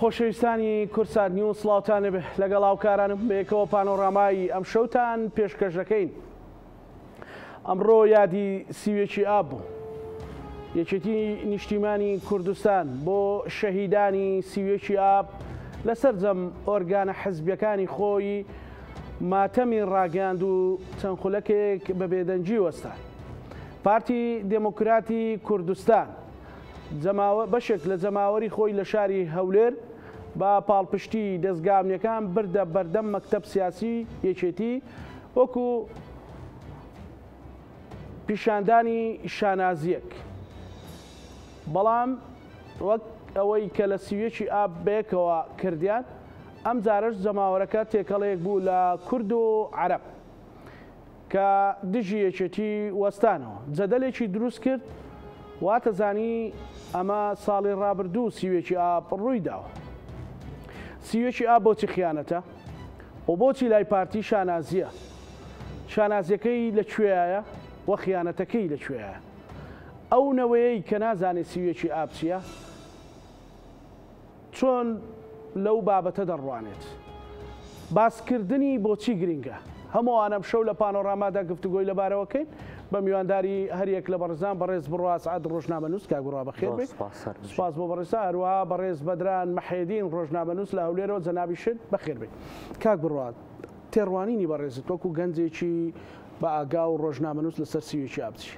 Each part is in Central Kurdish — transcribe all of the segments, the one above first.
خۆشەویستانی کورسات نیوز سڵاوتانە بێ لەگەڵ هاوکارانم بەیەکەوە پانۆڕامایی ئەم شەوتان پێشکەشەکەین. ئەمڕۆ یادی سیوێکی ئاب بوو، یەکێتی نیشتیمانی کوردستان بۆ شەهیدانی سیوێکی ئاب لەسەر جەم ئۆرگانە حزبیەکانی خۆی ماتەمی ڕاگەاند و چەند خولەکێک بە بێدەنجی وەستا. پارتی دموکراتی کوردستان بەشێک لە جەماوەری خۆی لە شاری هەولێر با پاڵپشتی دەستگامنیەکان بردە بەردەم مەکتەب سیاسی یەکێتی وەکو پیشاندانی شانازیەک. بەڵام وەک ئەوەی کە لە سیوێکی ئاب بەیەکەوە کردیان، ئەم جارش جەماوەرەکە تێکەڵەیەک بوو لە کورد و عەرەب کە دژی یەکێتی وەستانەوە. جەدەلێکی دروست کرد، واتەزانی ئەمە ساڵی ڕابردوو سیوێکی ئاب ڕووی داوە. سیوێکی ئاب بۆچی خیانەتە و بۆچی لای پارتی شانازیە؟ شانازیەکەی لەکوێیە وە خیانەتەکەی لەکوێیە؟ ئەو نەوەیەی کە نازانێت سیوێکی ئاب چییە چۆن لەو بابەتە دەڕوانێت؟ باسکردنی بۆچی گرنگە؟ هەمووانم شەو لە پانۆڕامادا گفتوگۆی لەبارەوەکەین بە میوانداری هەریەک لە بەڕێزان بەڕێز بڕوا سعد ڕۆژنامەنووس کاگوڕوا بەخێر بێت. سپاس بۆ بەڕێزا، هەروەها بەڕێز بەدران مەحێدین ڕۆژنامەنووس لە هەولێرەوە جەنابی شت بەخێر بێت. کاک بڕوا، تێڕوانینی بەڕێزت وەکو گەنجێکی بە ئاگا و ڕۆژنامەنووس لەسەر سیوێکی ئاب چی؟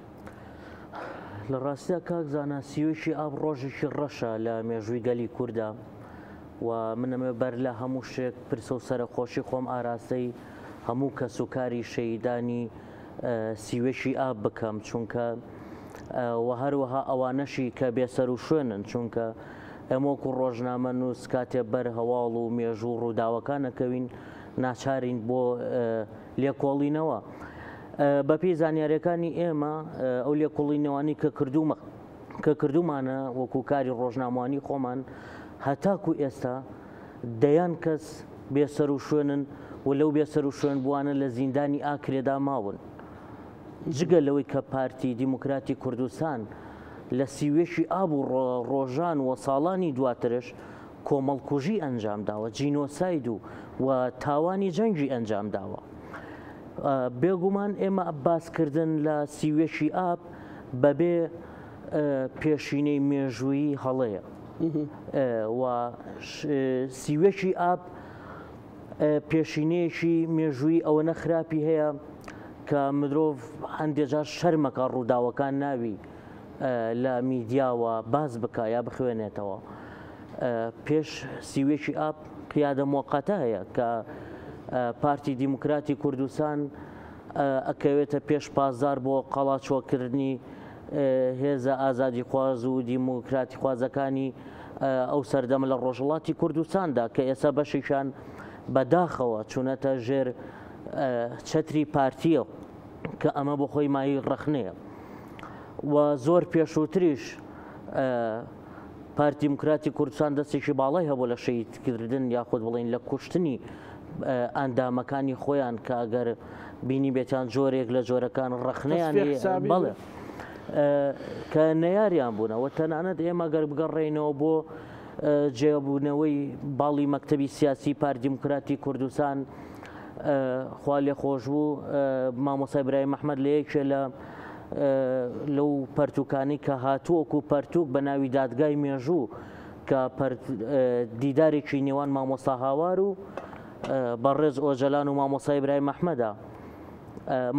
لە ڕاستیە کاک زانا سیوێکی ئاب ڕۆژێکی ڕەشە لە مێژووی گەلی کووردا و منەمێ بەر لە هەموو شتێک پرسە و سەرخۆشی خۆم ئاراستەی هەموو کەس و کاری شەهیدانی سیوێکی ئاب بکەم، چونکە و هەروەها ئەوانەشی کە بێسەر و شوێنن، چونکە ئەمە وەکو ڕۆژنامەنووس کاتێ بەر هەواڵ و مێژوو ڕووداوەکانەکەوین ناچارین بۆ لێکۆڵینەوە. بە پێی زانیاریەکانی ئێمە ئەو لێکۆڵینەوانی کە کردومانە وەکو کاری ڕۆژنامەوانی خۆمان هەتاکو ئێستا دەیان کەس بێسەر و شوێنن و لەو بێسەر و شوێن بوانە لە زیندانی ئاکرێدا ماون. جگە لەوەی کە پارتی دیموکراتی کوردستان لە سیوێشی ئاب و ڕۆژان و ساڵانی دواترش کۆمەڵکوژی ئەنجام داوە، جینۆساید و تاوانی جەنگی ئەنجام داوە. بێگومان ئێمە باسکردن لە سیوێشی ئاب بەبێ پێشینەی مێژووی هەڵەیە و سیوێشی ئاب پێشینەیەکی مێژووی ئەوە نەخراپی هەیە کە مرۆڤ هەندێک جار شەرمەکە ڕووداوەکان ناوی لە میدیاوە باز بکە یا بخوێنێتەوە. پێش سیوێکی ئاب قیادە موقەتە هەیە کە پارتی دیموکراتی کوردستان ئەکەوێتە پێش پازار بۆ قەڵاچۆکردنی هێزە ئازادی خواز و دیموکراتی خوازەکانی ئەو سەردەمە لە ڕۆژهەڵاتی کوردستاندا کە ئێستا بەشێکیان بەداخەوە چوونەتە ژێر چەتری پارتیە کە ئەمە بۆ خۆی مای ڕەخنەیە. و زۆر پێشووتریش پارتی دیموکراتی کوردستان دەستێکی باڵای هەبوو لە شەهیدکردن یاخود بڵێن لە کوشتنی ئەندامەکانی خۆیان کە ئەگەر بینی بێتیان جۆرێک لە جۆرەکان ڕەخنەیان بەڵێ کە نەیاریان بوونەوە. تەنانەت ئێمە گەر بگەڕێینەوە بۆ جێبوونەوەی باڵی مەکتەبی سیاسی پارتی دیموکراتی کوردستان، خوا لێ خۆش بوو مامۆسای برای محەممەد لە یەکێ لەو پەرتوکانی کە هاتووەکو پەرتوک بە ناوی دادگای مێژوو کە دیدارێکی نێوان مامۆستا هاوار و بەڕێز ئۆجەلان و مامۆسای برای محەممەدا.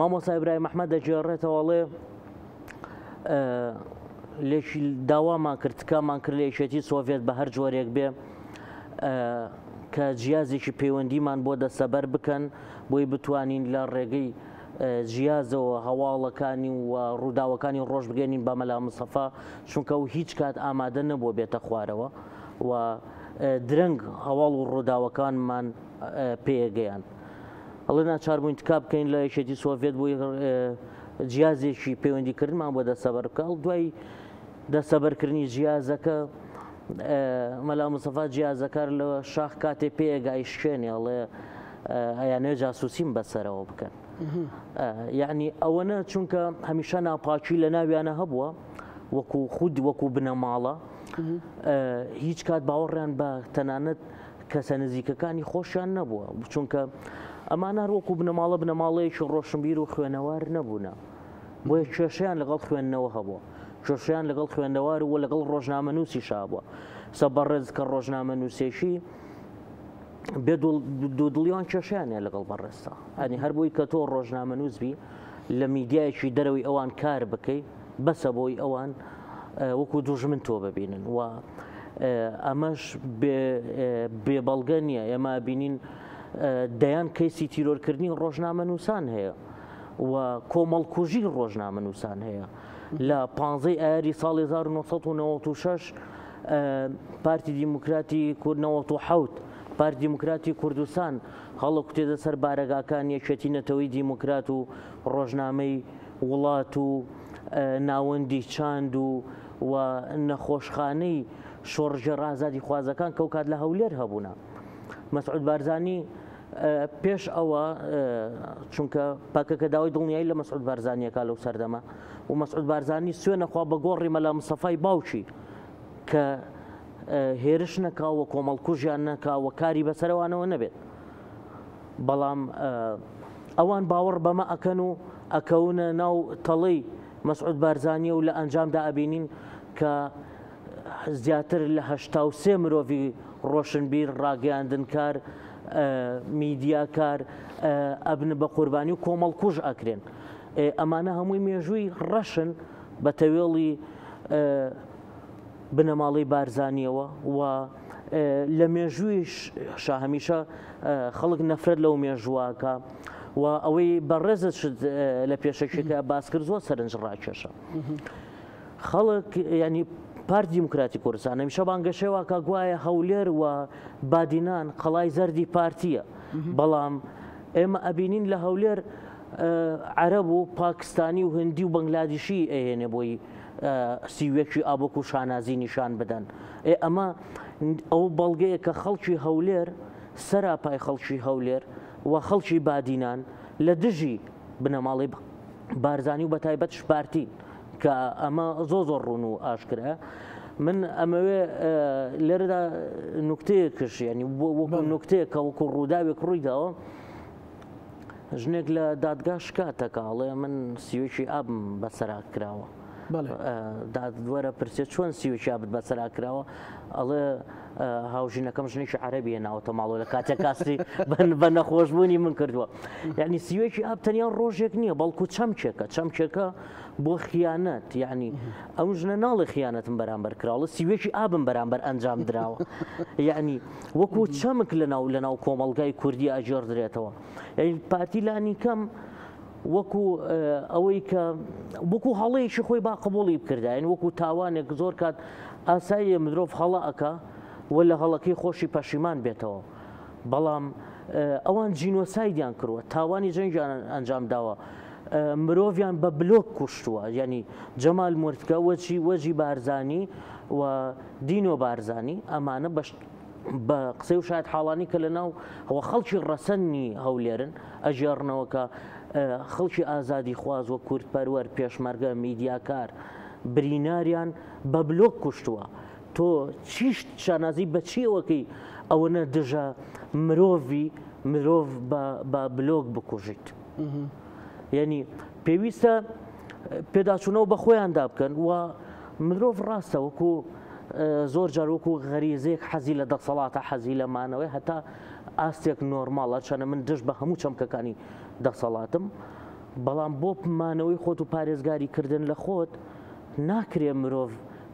مامۆسای برای محەممەد دەجێڕێتەوەڵێ داوامان کرد تکامان کرد لە یەکێتی سۆڤێت بە هەر جۆرێک بێ کە جیازێکی پەیوەندیمان بۆ دەستەبەر بکەن بۆی بتوانین لە ڕێگەی جیازەوە هەواڵەکانی و ڕووداوەکانی ڕۆژ بگەێنین بە مەلا مستەفا، چونکە و هیچ کات ئامادە نەبووە بێتە خوارەوە و درەنگ هەواڵ و ڕووداوەکانمان پێگەیان. ئەڵێ ناچار بووین تکا بکەین لە یەکێتی سۆڤێت بۆی جیازێکی پەیوەندیکردمان بۆ دەستەبەر بکە. دوای دەستەبەرکردنی جیازەکە مەلا مستەفا جیازەکار لە شاخ کاتێ پێگای شوێنێ ئەڵێ ئەیانەوێ جاسوسیم بەسەرەوە بکەن. یعنی ئەوەنە چونکە هەمیشە ناپاکی لە ناویانە هەبووە وەکو خود وەکو بنەماڵە هیچ کات باوەڕیان بە تەنانەت کەسە نزیکەکانی خۆشیان نەبووە چونکە ئەمان هەروەکو بنەماڵەیەکی ڕۆشنبیر و خوێنەوار نەبوونە بۆیە کێشەیان لەگەڵ خوێندنەوە هەبووە کێشەیان لەگەڵ خوێندەوار و لەگەڵ ڕۆژنامەنووسی شابووە سەبەڕێز کە ڕۆژنامەنووسێکی بێ دوودڵیان کێشیانە لەگەڵ بەڕێستا ئەنی هەر بۆی کە تۆ ڕۆژنامەنووسبی لە میدیایەکی دەرەوەی ئەوان کار بکەی بەسە بۆی ئەوان وەکو دوژمن تۆ ببینن و ئەمەش بێبەڵگە نییە ئێمە بینین دەیان کەیسی تیرۆرکردنی ڕۆژنامەنووسان هەیە و کۆمەڵکوژی ڕۆژنامەنووسان هەیە لە 15 ئایاری ساڵی 1996 پارتی دیموکراتی کوردنەوە حوت پارتی دیموکراتی کوردستان هەڵە کوتێدە سەر بارەگاکان یەکێتی نەتەوەی دیموکرات و ڕۆژنامەی وڵات و ناوەندی چاند و نەخۆشخانەی شۆڕژە ئازادی خوازەکان کەوکات لە هەولێر هەبوونا مەسعود بارزانی پێش ئەوە چونکە پاکەکە داوای دڵنیایی لە مەسعود بارزانیەکە لەو سەردەما و مەسعود بارزانی سوێنەخوا بە گۆڕی مەلا مستەفای باوکی کە هێرش نەکاوە کۆمەڵکوژیان نەکاوە کاری بەسەرەوانەوە نەبێت بەڵام ئەوان باوەڕ بەمە ئەکەن و ئەکەونە ناو تەڵەی مەسعود بارزانیە و لە ئەنجامدا ئەبینین کە زیاتر لە 83 مرۆڤی ڕۆشنبیر ڕاگەیاندنکار میدیاکار ئەبن بە قوربانی و کۆمەڵکوژ ئەکرێن ئەمانە هەمووی مێژووی ڕەشن بە تەوێڵی بنەماڵی بارزانیەوە و لە مێژووی هەمیشە خەڵک نەفرەت لەو مێژوواکە و ئەوەی بەڕێزت لە پێشەکێکە باس کرد زۆر سەرنج ڕاکێشە خەڵک ینی پارتی دیموکراتی کوردستان هەمیشە بانگەشەوەکە گوایە هەولێر و بادینان قەڵای زەردی پارتیە بەڵام ئێمە ئەبینین لە هەولێر عەرەب و پاکستانی و هندی و بەنگلادیشی ئەهێنێ بۆی سیوێکی ئابووک و شانازی نیشان بدەن ئەمە ئەو بەڵگەیە کە خەڵکی هەولێر سەراپای خەڵکی هەولێر و خەڵکی بادینان لە دژی بنەماڵی بارزانی و بەتایبەتش پارتی کە ئەمە زۆر ڕوون و ئاشکرا من ئەمەوێ لێرەدا نوکتەیەکش ینی وەکو نوکتەیە کە وەکو ڕووداوێک ڕوویداوە ژنێک لە دادگا شکاتەکەڵێ من سیوێکی ئابم بەسەرا کراوە دادوەرە پرسێت چۆن سیوێکی ئابت بەسەرا کراوە ئەڵێ هاوژینەکەم ژنێکی عەرەبیە ناوەتە ماڵەوە لە کاتێک کاسی بە نەخۆشبوونی من کردووە یعنی سیوێکی ئاب تەنیا ڕۆژێک نییە بەڵکو چەمکێکە بۆ خیانەت یعنی ئەو ژنە ناڵی خیانەتم بەرامبەر کراوە سیوێکی ئابم بەرامبەر ئەنجام درراوە یعنی وەکو چەمک لەناو کۆمەڵگای کوردی ئەجێڕ درێتەوە پارتی لانیکەم وەکو ئەوەی کە وەکو هەڵەیەکی خۆی با قبوڵی بکردا یعنی وەکو تاوانێک زۆر کات ئاساییە مرۆڤ هەڵە ئەکا و لە هەڵەکەی خۆشی پەشیمان بێتەوە بەڵام ئەوان جینۆسایدیان کردووە تاوانی جەنگیان ئەنجام داوە مرۆڤیان بە بلۆک کوشتووە ینی جەمال مورتکە وەجی بارزانی و دینۆ بارزانی ئەمانە بە قسەی و شاید حاڵانی کە لە ناو ئەوە خەڵکی ڕەسەنی هەولێرن ئەژێڕنەوە کە خەڵکی ئازادی خواز و کوردپەروەر پێشمەرگە میدیاکار بریناریان بە بلۆک کوشتووە تۆ چیش شانازی بە چیەوەکەی ئەوەنە دژە مرۆڤ بە بلۆک بکوژیت یعنی پێویستە پێداچوونەوە بە خۆیاندا بکەن و مرۆڤ ڕاستە وەکو زۆر جار وەکو غەریزەیەک حەزی لە دەسەڵاتە حەزی لەمانەوەی هەتا ئاستێک نۆرماڵە چەنە من دژ بە هەموو چەمکەکانی دەسەڵاتم بەڵام بۆ پمانەوەی خۆت و پارێزگاری کردن لە خۆت ناکرێ مرۆڤ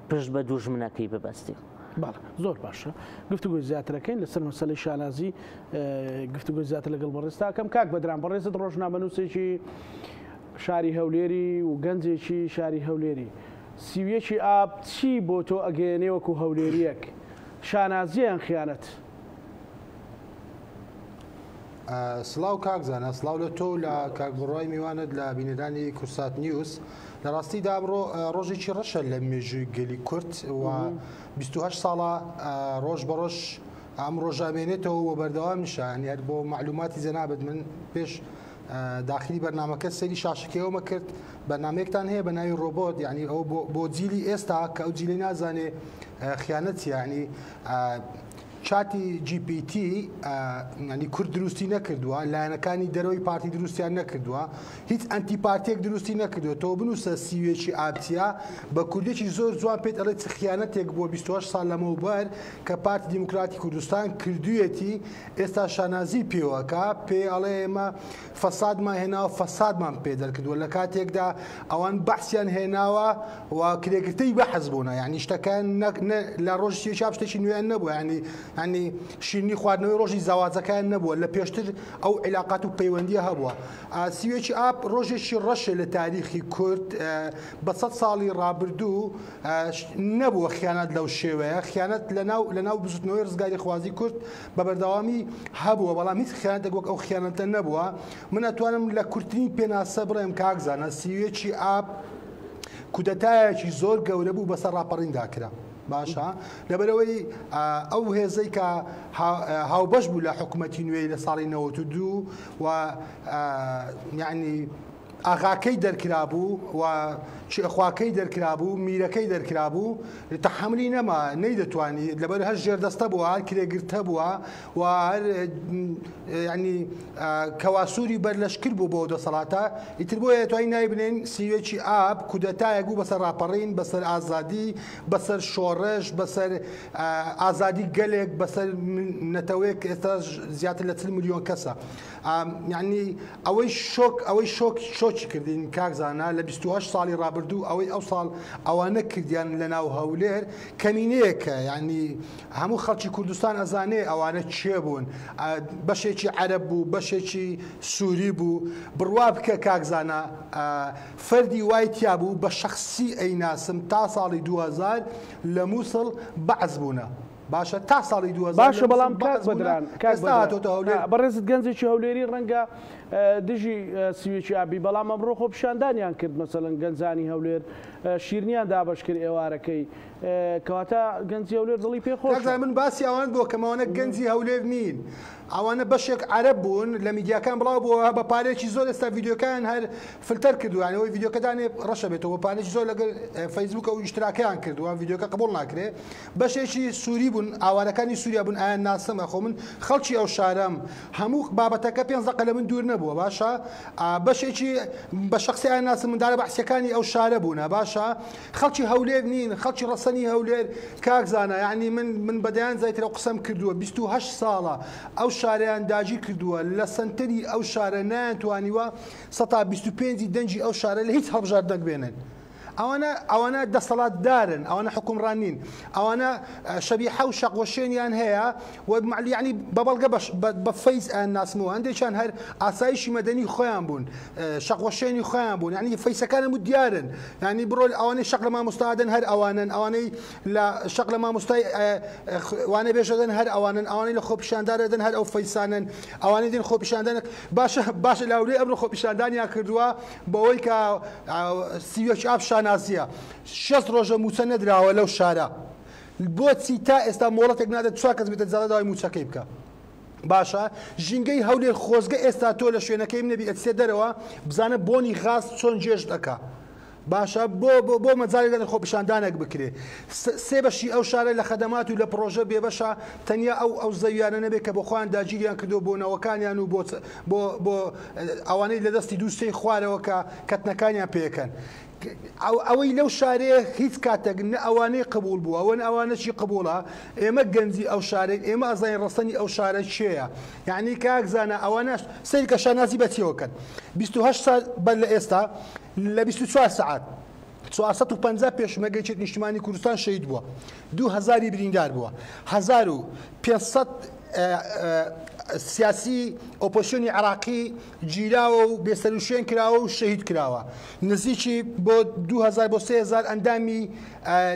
پشت بە دوژمنەکەی ببەستی زۆر باشە گفتوگوی زیاترەکەین لەسەر مەسەلەی شانازی گفتوگوی زیاتر لەگەڵ بەڕێستاکەم کاک بەدران بەڕێزت ڕۆژنامەنووسێکی شاری هەولێری و گەنجێکی شاری هەولێری سیوێکی ئاب چی بۆ تۆ ئەگەیەنێ وەکو هەولێریەک شانازییان خیانەت سلااو کاکزانە سلااو لە تۆ لە کاک بڕای میوانت لە بینەدانی کورسات نیوز لە ڕاستیدا بڕۆ ڕۆژێکی ڕەشە لە مێژووی گەلی کورد و 28 ساڵە ڕۆژ بە ڕۆژ ئەم ڕۆژامێنێتەوە و بەردەوام نیشان یار بۆ معلوماتی جەنابەت من پێش داخلی بەرنامەکە سەری شاشەکەیەوەمە کرد بەرنامەیەکتان هەیە بە ناوی ڕۆبۆت یعنی ئەو بۆ جیلی ئێستا کە ئەو جیلی نازانێ خیانەت یعنی چاتی GPT ینی کورد دروستی نەکردووە لایەنەکانی دەرەوەی پارتی دروستیان نەکردووە هیچ ئەنتی پارتێک دروستی نەکردووە تۆ بنووسە سیوێکی ئاپچیا بە کوردێکی زۆر جوان پێت ئەڵێ خیانەتێک بۆ 28 ساڵ لەمەوبەر کە پارتی دیموکراتی کوردستان کردوویەتی ئێستا شانازی پێوەکە پێ ئەڵێ ئێمە فەسادمان هێناوە فەسادمان پێ دەرکردووە لە کاتێکدا ئەوان بەحسیان هێناوە و کرێگرتەی بەحەز بوونە یعنی شتەکان لە ڕۆژی چاپ شتێکی نوێیان نەبووە ینی شیرنی خواردنەوەی ڕۆژی زاواجەکان نەبووە لە پێشتر ئەو عیلاقات و پەیوەندیە هەبووە سیوێکی ئاپ ڕۆژێکی ڕەشە لە تاریخی کورد بە 100 ساڵی ڕابردوو نەبووە خیانەت لەو شێوەیە خیانەت لەناو بزوتنەوەی ڕزگاری خوازی کورد بە بەردەوامی هەبووە بەڵام هیچ خیانەتێک وەک ئەو خیانەتە نەبووە من ئەتوانم لە کورتترین پێناسە بڕێم کاکزانە سیوێکی ئاپ کودەتایەکی زۆر گەورە بوو بەسەر ڕاپەڕیندا کرا باشە لەبەرەوەی ئەو هێزەی کە هاوبەش بوو لە حکوومەتی نوێی لە ساڵی 92 و یعنی ئاغاکەی دەرکرابوو و خواکەی دەرکرابوو میرەکەی دەرکرابوو تەحملی نەما نەیدەتوانی لەبەر هەر ژێردەستە بووە هەر کرێگرتە بووە و ینی کەواسووری بەرلەشکرد بوو بۆ دەسەڵاتە ئیتر بۆیە توانی نای بنێن سیوێکی ئاپ کودەتایەک بوو بەسەر ڕاپەڕین بەسەر ئازادی بەسەر شۆڕش بەسەر ئازادی گەلێک بەسەر نەتەوەیەک ئێستا زیاتر لە 40 ملیۆن کەسە یعنی ئەوەی شۆکی کردین کاکزانە لە 28 ساڵی ڕابردوو ئەوەی ئەو ساڵ ئەوانە کردیان لە ناو هەولێر کەمینەیەکە ینی هەموو خەڵکی کوردستان ئەزانێ ئەوانە چێ بوون بەشێکی عەرەب بوو بەشێکی سووری بوو بڕوا بکە کاکزانە فەردی وای تیا بوو بە شەخسی ئەیناسم تا ساڵی 2000 لە مووسڵ بەعز بوونە باشە تا ساڵی 2000 باشە بەڵام کاک بەدران بەڕێزت گەنجێکی هەولێری ڕەنگە دژی سیوێکی ئابی بەڵام ئەمڕۆ خۆپیشاندانیان کرد مەسەڵەن گەنجانی هەولێر شیرنیان دابەش کرد ئێوارەکەی کەواتە گەنجی هەولێر دڵی پێخۆش من باسی ئەوان بۆ کەمەوانە گەنجی هەولێر نین ئەوانە بەشێک عەرەب بوون لە میدیاکان بڵاو بووە بە پارێکی زۆر ئێستا ڤیدیۆکان هەر فلتەر کردووانەوەی ڤیدیۆکەدانێ ڕەشە بێتەوە بە پارێکی زۆر لەگەڵ فەیسبووک و ئیشتراکیان کردووە ڤیدیۆکە قبول ناکرێ بەشێکی سووری بوون ئاوارەکانی سووریا بوون ئایان ناسمە خۆ من خەڵکی ئەو شارەم هەموو بابەتەکە 5 دقە لە من دوور نەبووە باشە بەشێکی بە شخصی ئایان ناسم مندارە بەحسیەکانی ئەو شارە بوونە باشە خەڵکی هەولێر نین خەڵکی ڕەسەنی هەولێر کاکزانە یعنی من بەدەیان زایترە قسەم کردووە 28 ساڵە ئەو شارەیان داگیر کردووە لە سنتەری ئەو شارە نایانتوانیوە 125 دەنجی ئەو شارە لە هیچ هەڵبژار دەگبێنن ئەوانە دەسەڵات دارن ئەوانە حکومڕان نین ئەوانە شەبیحە و شەقوەشێنیان هەیە یعنی بەبەڵگە بە فەیز ئەیان ناسمەوە هەندێکیان هەر ئاسایشی مەدەنی خۆیان بوون شەقوەشێنی خۆیان بوون یعنی فەیسەکانە و دیارن یعنی بڕۆ ئەوانەی شەق لە مامۆستادن هەر ئەوانن ئەوانەی لە شەق لە مامۆستای وانە بێژەدەن هەر ئەوانن ئەوانەی لە خۆپیشاندارەدەن هەر ئەو فەیسانن ئەوانەی دێن خۆپیشاندانە باشە لاولێ ئەمڕۆ خۆپیشاندانیان کردووە بەوەی کە سیوێکی ئاپ نازیە 6 ڕۆژە موچە نەدراوە لەو شارە بۆچی تا ئێستا مۆڵەتێک نادێت 4 کەس بێتە جادە داوای موچەکەی بکە باشە ژینگەی هەولێر خۆزگە ئێستا تۆ لە شوێنەکەی نەبی ئەچێ دەرەوە بزانە بۆنی غاز چۆن جێژ دەکا باشە بۆ مەجارێک خۆپیشاندانێک بکرێ سێ بەشی ئەو شارە لە خەدەمات و لە پرۆژە بێبەشە تەنیا ئەو زەویانە نەبێت کە بۆ خۆیان داگیریان کردو بۆ نەوەکانیان و بۆ ئەوانەی لە دەستی دووسەی خوارەوە کە کەتنەکانیان پێەکەن ئەوەی لەو شارەیە هیچ کاتێک نە ئەوانەی قبول بووە ئەوەن ئەوانەشی قبوڵە ئێمە گەنجی ئەو شارێک ئێمە ئەزای ڕستنی ئەو شارە چێە یعنی کاکزانە ئەوانەش سەری کە شانازی بەچێوەکەن 28 سال بەر لە ئێستا لە 24 سعات 450 پێشمەرگەی نیشتیمانی کوردستان شەهید بووە 2000 بریندار بووە 1500 سیاسی ئۆپۆزیسیۆنی عراقی گیراوە و بێسەروشێن کراوە و شەهید کراوە نزیکی بۆ 2000 بۆ 3000 ئەندامی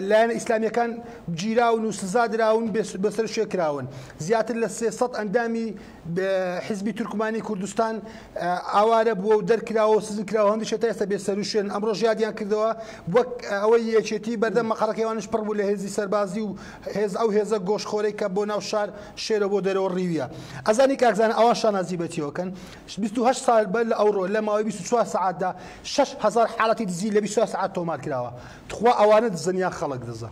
لایەنە ئیسلامیەکان گیراون و سزا دراون بەسەروشێ کراون زیاتر لە 300 ئەندامی حیزبی تورکمانی کوردستان ئاوارە بووە و دەرکراوە و سزن کراوە هەندێک تا ئێستا بێسەروشێن ئەمڕۆ ژیادیان کردەوە وەک ئەوەی یەکێتی بەردەم مەقەڕەکەیوانش پڕ بوو لە هێزی سەربازی و ئەو هێزە گۆشخۆرەی کە بۆ ناو شار شێرە بۆ دەرەوە ڕیویە ئەزانی کاکزانە ئەوان شانازی بەتیەوەکەن 28 سال بەر لە ئەوڕۆ لە ماوەی 24 سعاتدا 6000 حاڵەتی دزی لە 24 سعات تۆمار کراوە تخوا ئەوانە دزنیان خەڵک دزە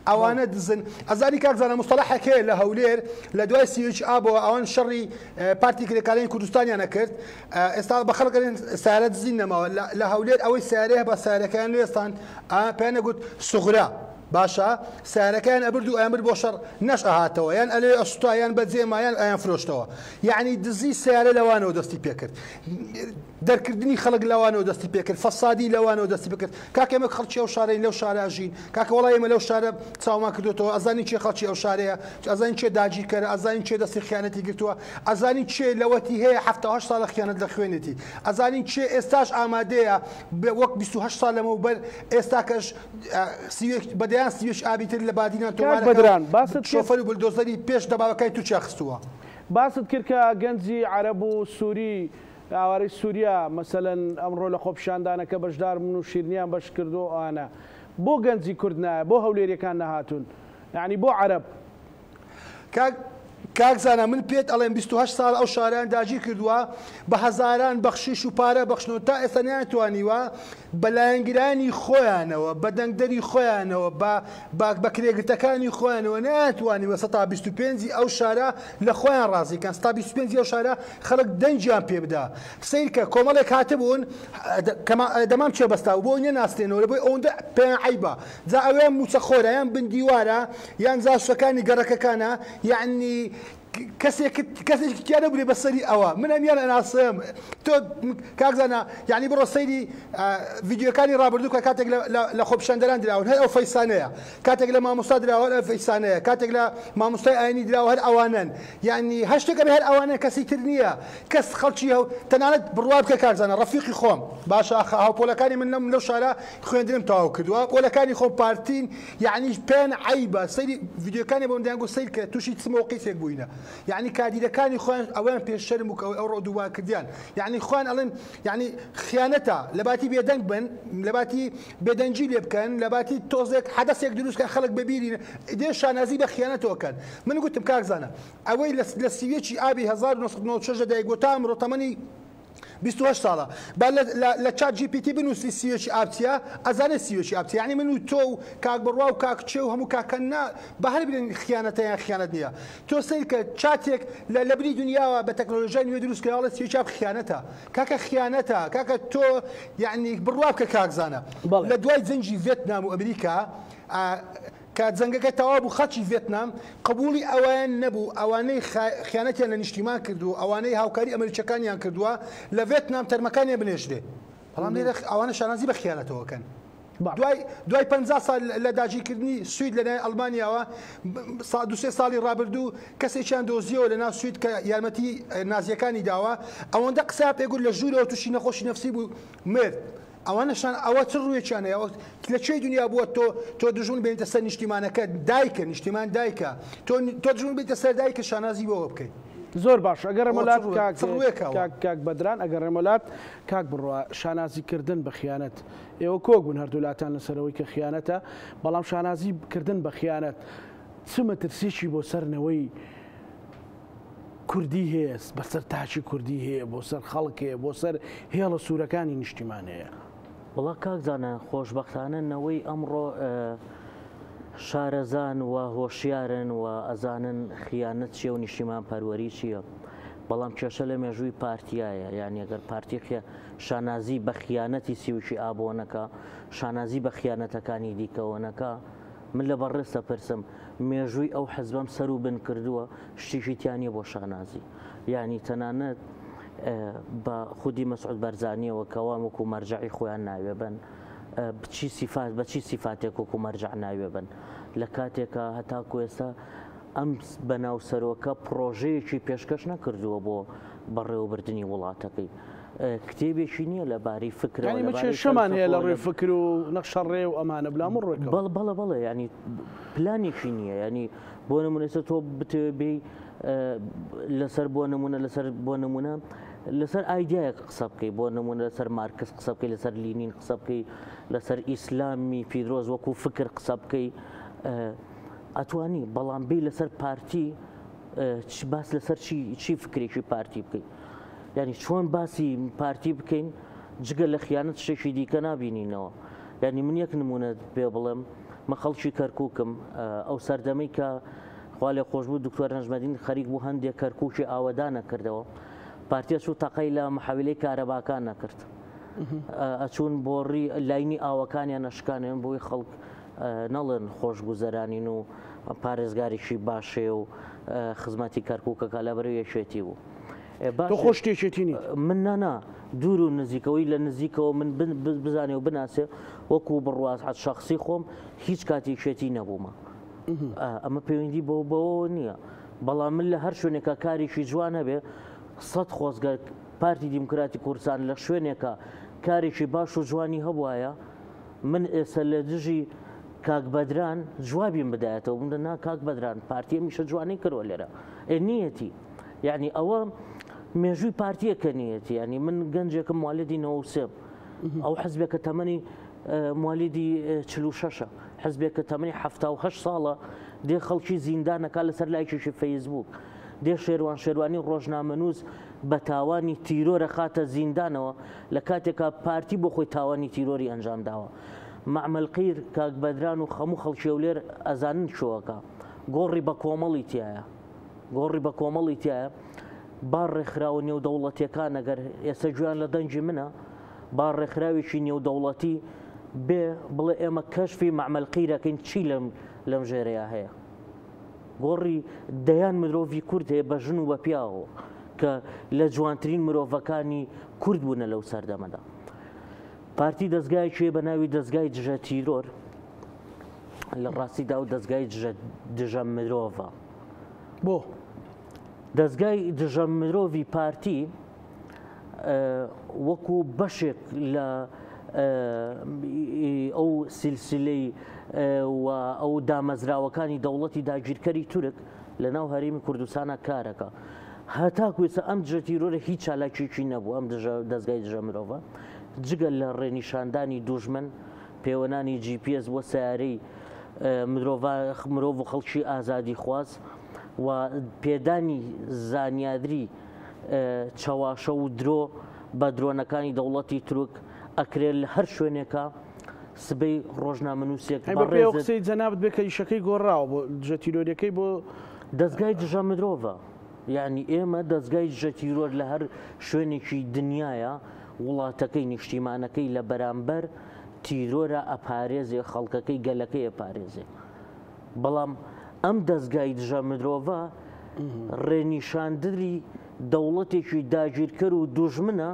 ئەوانە دزن ئەزانی کاکزانە مستەلاحێک هەیە لە هەولێر لە دوای سیویچ ئابەوە ئەوان شەڕی پارتی کرێکارانی کوردستانیانە کرد ئێستا بە خەڵکەن سیارە دزین نەماوە لە هەولێر ئەوەی سیارەیە بە سیارەکان لێستان پێیان نەگوت سوغرا باشە سیارەکان ئەبرد و ئەمر بۆ شەڕ نەش ئەهاتەوە یان ئەلێ ئەسوتایان بەجێمایان ئەیان فرۆشتەوە یعنی دزی سیارە لەوانەوە دەستی پێکرد دەرکردنی خەڵک لەوانەوە دەستی پێکرد فەسادی لەوانەوە دەستی بکرد کاکە ئێمە خەڵکی ئەو شارەی لەو شارەژین کاکە وڵای ئێمە لەو شارە چاومان کردوتەوە ئەزانی چێ خەڵکی ئەو شارەیە ئەزانی چێ داگیرکەرە ئەزانی چێ دەستی خیانەتی گرتووە ئەزانی چێ لەوەتی هەیە 78 ساڵە خیانەت لە خوێنێتی ئەزانی چێ ئێستاش ئامادەیە وەک 28 ساڵ لەمەوبەر ئێستا کەش بەدەیان سیوێش ئابی تر لە بادینان تۆ شۆفەر و بولدۆزەری پێش دەباوەکەی تو چاخستووە باست کرد کە گەنجی عەرەب و سووری ئاوارەی سووریا مەسەلەن ئەمڕۆ لە خۆپیشاندانەکە بەشدار من و شیرنیان بەش کردو ئەوانە بۆ گەنجی کورد نایە بۆ هەولێریەکان نەهاتوون یعنی بۆ عەرەب کاکزانە من پێت ئەڵێم 28 ساڵ ئەو شاریان داگیر کردووە بە هەزاران بەخشیش و پارە بەخشنەوە تا ئێستا نەیانتوانیوە بە لایەنگرانی خۆیانەوە بە دەنگدەری خۆیانەوە بە کرێگرتەکانی خۆیانەوە ناتوانیوە 125 ئەو شارە لە خۆیان ڕازیکەن 125 ئەو شارە خەڵک دەنجیان پێ بدا سیرکە کۆمەڵێک هاتبوون دەمام چێ بەستا و بۆ نەناستێنەوە بۆی ئەوەندە پێیان عیبە جا ئەویان موچەخۆرە یان بندیوارە یان زاشەکانی گەڕەکەکانە یعنی کەسێکی تیا نەبووێ بەسەری ئەوە من ئەمیان ئەناسم تۆ کاکزانە یعنی بڕۆ سەیری ڤیدیۆکانی ڕابردوو کە کاتێک لە خۆپیشاندەران دراون هەر ئەو فەیسانەیە کاتێک لە مامۆستا دراوە ئەو فەیسانەیە کاتێک لە مامۆستای ئاینی دراوە هەر ئەوانن یعنی هەشتێکە هەر ئەوانە کەسی تر نییە کەس خەڵکی هەو تەنانەت بڕوا بکە کاکزانە ڕەفیقی خۆم باشە هاوپۆلەکانی من لەو شارە خوێندرم تەواو کردووە پۆلەکانی خۆم پارتین یعنی پێیان عیبە سەیری ڤیدیۆکانی بۆم گو سیر کە تووشی چ مۆقیفێک بووینە یعنی کادیرەکانی خۆیان ئەویان پێشەرم و ئەو ڕۆدووا کردیان یعنی خۆیان ئەڵێن یعنی خیانەتە لەباتی بێدەنگ بن لەباتی بێدەنجی لێ بکەن لەباتی تۆزێک حەدەسێک دروستکە خەڵک ببیرین دێ شانازی بە خیانەتەوەکەن من گوتم کاکزانە ئەوەی لە سیوێکی ئابی 1996 دایگوتا ئەمڕۆ تەمەنی 28 ساڵە لە چات جی پی تی بنووسی سیوێکی ئابچیا ئەزانێت سیوێکی ئابچیا یعنی من و تۆ و کاک بڕوا و کاکچێ و هەموو کاکەنا بە هەر بێن خیانەتەیان خیانەت نییە تۆ سیر کە چاتێک لە بری دنیاوە بە تەکنۆلۆژیای نوێ دروستکراوە سیوێکی ئاب خیانەتە کاکە خیانەتە کاکە تۆ یعنی بڕوا بکە کاکزانە لە دوای جەنجی ڤێتنام و ئەمریکا کە جەنگەکە تەواو بوو خەڵکی ڤێتنام قبولی ئەویان نەبوو ئەوانەی خیانەتیان لە نیشتیمان کردو ئەوانەی هاوکاری ئەمریکیەکانیان کردووە لە ڤێتنام تەرمەکانیان بنێژدێ بەڵام لێرە ئەوانە شانازی بە خیانەتەوەکەن دوای 50 سال لە داگیرکردنی سوید لەلای ئەڵمانیاوە دوسێ ساڵی ڕابردوو کەسێکیان دۆزیەوە لە ناو سوید کە یارمەتی نازیەکانی داوە ئەوەندە قسە پێگوت لە ژوورەوە تووشی نەخۆشی نەفسی بوو مرد ئەوانەشان ئەوە چ ڕوویەکیانەیە لە چێ دنیا بووە تۆ دژون بێنیتە سەر نیشتیمانەکە دایکە نیشتیمان دایکە تۆ دژون بێتە سەر دایکە شانازی بۆەوە بکەیت زۆر باش ئەگەر ڕێمەلات کاک بەدران ئەگەر ڕێمەلات کاک بڕوا شانازیکردن بە خیانەت ئێوە کۆک بوون هەردوولاتان لەسەرەوەی کە خیانەتە بەڵام شانازیکردن بە خیانەت چ مەترسیی بۆ سەرنەوەی کوردی هەیە بەسەر تاچی کوردی هەیە بۆ سەر خەڵکێ بۆ سەر هێڵە سوورەکانی نیشتیمان هەیە وڵا کاکزانە خۆشببختانە نەوەی ئەمڕۆ شارەزان و هۆشیارن و ئەزانن خیانەت چیە و نیشتیمان پەروەری چییە بەڵام کێشە لە مێژووی پارتیایە یعنی ئەگەر پارتی شانازی بە خیانەتی سیوشی ئابۆنەکە شانازی بە خیانەتەکانی دیکەوەنەکە من لە بەڕێستە پرسم مێژووی ئەو حەزبم سەر و بن کردووە شتێکی تیانە بۆ شانازی یعنی تەنانەت بە خودی مەسعود بەرزانیەوە کەوا وەکو مەرجعی خۆیان ناوێ بن بە چی سیفاتێک وەکو مەرجع ناوێ بن لە کاتێکە هەتاکو ئێستا ئەم بەناو سەرۆکە پرۆژەیەکی پێشکەش نەکردووە بۆ بەڕێوەبردننی وڵاتەکەی کتێبێکی نییە لەباری فکر شەمان هەیە لە ڕێ فکر و نەخشە ڕێ و ئەمانە بلام ڕێک بەڵێ ینی پلانێکی نییە ینی بۆ نمونێستا تۆ بتێبێ لەسەر بۆ نمونە لەسەر بۆ نمونە لەسەر ئایدایەک قسە بکەی بۆ نمونە لەسەر مارکس قسە بکەی لەسەر لینین قسە بکەی لەسەر ئیسلامی پیرۆز وەکو فکر قسە بکەی ئەتوانی بەڵام بێ لەسەر پارتی باس لەسەر چی فکرێکی پارتی بکەیت یعنی چۆن باسی پارتی بکەین جگە لە خیانەت شتێکی دیکە نبینینەوە یعنی من یەک نمونە پێ بڵێم مە خەڵکی کەرکووکم ئەو سەردەمەی کە خوا لێ خۆش بوو دکتۆر نەژمەدین خەریک بوو هەندێک کەرکووکی ئاوەدان نەکردەوە پارتیە چوو تەقەی لە محەویلەی کارەباکان نەکرد ئەچوون بۆڕی لاینی ئاوەکانیان نەشکانیان بۆی خەڵک نەڵێن خۆشگوزەرانین و پارێزگاریشی باشێ و خزمەتی کەرکووکەکە لە بەرەو یەکێتی بوو تۆ خۆش شتێکێتی من نانا دوور و نزیکەوەی لە نزیکەوە من بزانێ و بناسێ وەکو بڕواز شخصی خۆم هیچ کاتی شێتی نەبوومە ئەمە پەیوەندی بەوە نییە بەڵام من لە هەر شوێنێکە کاریشی جوانە بێ 100 خۆزگە پارتی دیموکراتی کوردستان لە شوێنێکە کارێکی باش و جوانی هەبوایە من ئێستا لە دژی کاک بەدران جوابیم بدایەتەوە بمدە نا کاک بەدران پارتیە میشە جوانی کردوە لێرە نیەتی یعنی ئەوە مێژووی پارتیەکە نیەتی ینی من گەنجێکم موالیدی 93 ئەو حزبێکە تەمەنی موالیدی 46 حزبێکە تەمەنی 78 ساڵە دێ خەڵکی زیندانەکە لەسەر لایکیشی فەیسبوک دێ شێروانی ڕۆژنامەنووس بە تاوانی تیرۆرە خاتە زیندانەوە لە کاتێکا پارتی بۆ خۆی تاوانی تیرۆری ئەنجام داوە مەعمەلقیر کاک بەدران و هەموو خەڵکی لێر ئەزانن شۆوەکە گۆڕی بە کۆمەڵی تایە گۆڕی بە کۆمەڵی تایە با ڕێکخراوە نێودەوڵەتیەکان ئەگەر ئێستا گویان لە دەنجی منە با ڕێکخراوێکی نێودەوڵەتی بێ بڵێ ئێمە کەشفی مەعمەلقیرەکەین چی لەم ژێرەیە هەیە گۆڕی دەیان مرۆڤی کورد هەیە بە ژن و بە پیاوە کە لە جوانترین مرۆڤەکانی کورد بوونە لەو سەردەمەدا پارتی دەستگایەکی بە ناوی دەستگای دژە تیرۆر لە ڕاستیدا و دەستگای دژە مرۆڤە بۆ دەستگای دژە مرۆڤی پارتی وەکو بەشێک لە ئەو سیلسلەی و ئەو دامەزراوەکانی دەوڵەتی داگیرکەری تورک لە ناو هەرێمی کوردستانە کارەکە هەتاکوێسە ئەم دژە تیرۆرە هیچ چالاکێکی نەبوو ئەم دەستگای دژە مرۆڤە جگە لە ڕێنیشاندانی دوژمن پەیوەندانی GPS بۆ سیارەی مرۆڤ و خەڵکی ئازادی خواست و پێدانی زانیادری چاواشە و درۆ بە درۆنەکانی دەوڵەتی تورک ئەکرێت لە هەر شوێنێکە سبەی ڕۆژنامەنووسێک قسەی جەنابەت بێ کە ئیشەکەی گۆڕاوە بۆ دژە تیرۆریەکەی بۆ دەستگای دژە مرۆڤە یعنی ئێمە دەستگای دژە تیرۆر لە هەر شوێنێکی دنیاە وڵاتەکەی نیشتیمانەکەی لە بەرامبەر تیرۆرە ئەپارێزێ خەڵکەکەی گەلەکەی ئەپارێزێ بەڵام ئەم دەستگای دژە مرۆڤە ڕێنیشاندری دەوڵەتێکی داگیرکەر و دوژمنە